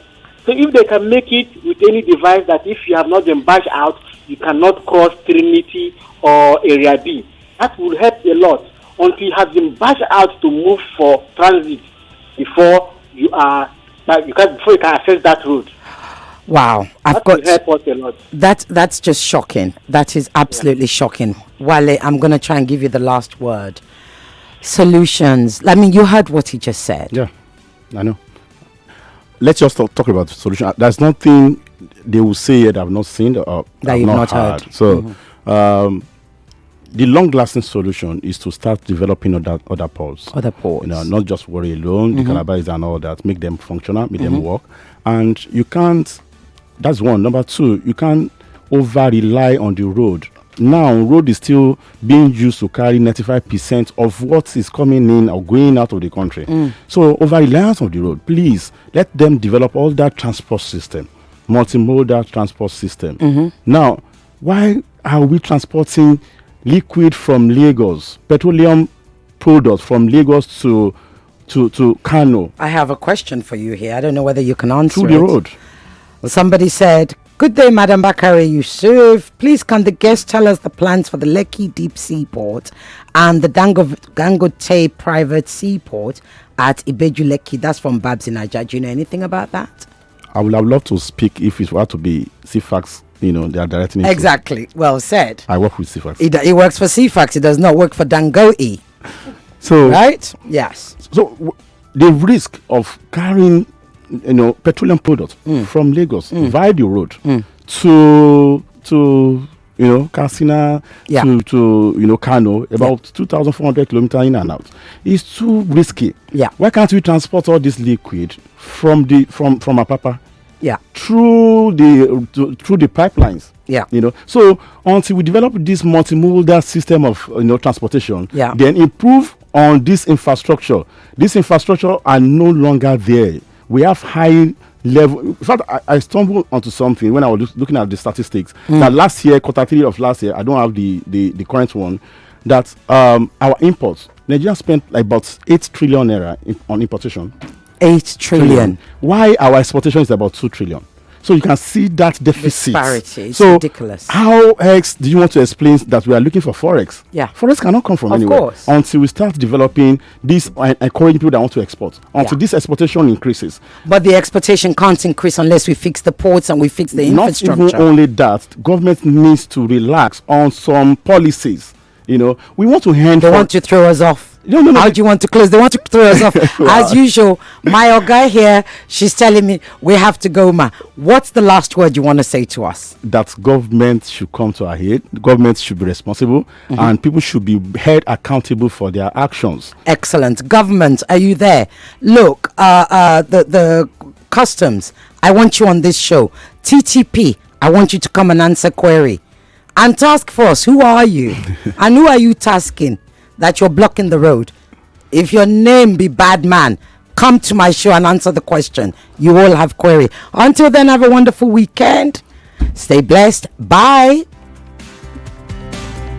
So if they can make it with any device that if you have not been bashed out, you cannot cross Trinity or Area B. That will help a lot until you have been bashed out to move for transit before you can access that road. Wow, that will help us a lot. That's just shocking. That is absolutely shocking. Wale, I'm going to try and give you the last word. Solutions. I mean, you heard what he just said. Yeah, I know. Let's just talk about solution. There's nothing they will say that I've not seen or that you've not heard. So, the long-lasting solution is to start developing other ports. Other ports. Not just Warri alone, the Calabars and all that. Make them functional, make them work. And you can't. That's one. Number two, you can't over-rely on the road. Now, road is still being used to carry 95% of what is coming in or going out of the country. So, over-reliance on the road, please, let them develop all that transport system, multimodal transport system. Now, why are we transporting liquid from Lagos, petroleum products from Lagos to to Kano. I have a question for you here. I don't know whether you can answer Through the it. road. Somebody said, "Good day, Madam Bakare-Yusuf. Please, can the guest tell us the plans for the Lekki Deep Seaport and the Dangote Private Seaport at Ibeju Lekki?" That's from Babs in Nigeria. Do you know anything about that? I would have loved to speak if it were to be CFAX, they are directing it. Exactly. Well said. I work with CFAX. It works for CFAX. It does not work for Dangote. So, right? Yes. So the risk of carrying, petroleum products from Lagos via the road to Katsina, to Kano, about 2,400 kilometers in and out, is too risky. Yeah. Why can't we transport all this liquid from Apapa? Yeah. Through the pipelines. Yeah. So until we develop this multimodal system of transportation, then improve on this infrastructure. This infrastructure are no longer there. We have high level. In fact, I stumbled onto something when I was looking at the statistics that last year, quarter 3 of last year, I don't have the current one, that our imports, Nigeria spent like about 8 trillion naira on importation. 8 trillion. Why our exportation is about 2 trillion. So you can see that deficit. Disparity. It's so ridiculous. How else do you want to explain that we are looking for forex? Yeah. Forex cannot come from of anywhere course. until we start developing this and encouraging people that want to export. Until this exportation increases. But the exportation can't increase unless we fix the ports and we fix the infrastructure. Not even only that, government needs to relax on some policies. We want to They want to throw us off. No. How do you want to close? They want to throw us off. As usual, my guy here, she's telling me we have to go, ma. What's the last word you want to say to us? That government should come to our aid. Government should be responsible, and people should be held accountable for their actions. Excellent. Government, are you there? Look, the customs, I want you on this show. TTP, I want you to come and answer query. And task force, who are you? And who are you tasking that you're blocking the road? If your name be bad man, come to my show and answer the question. You all have query. Until then, have a wonderful weekend. Stay blessed. Bye.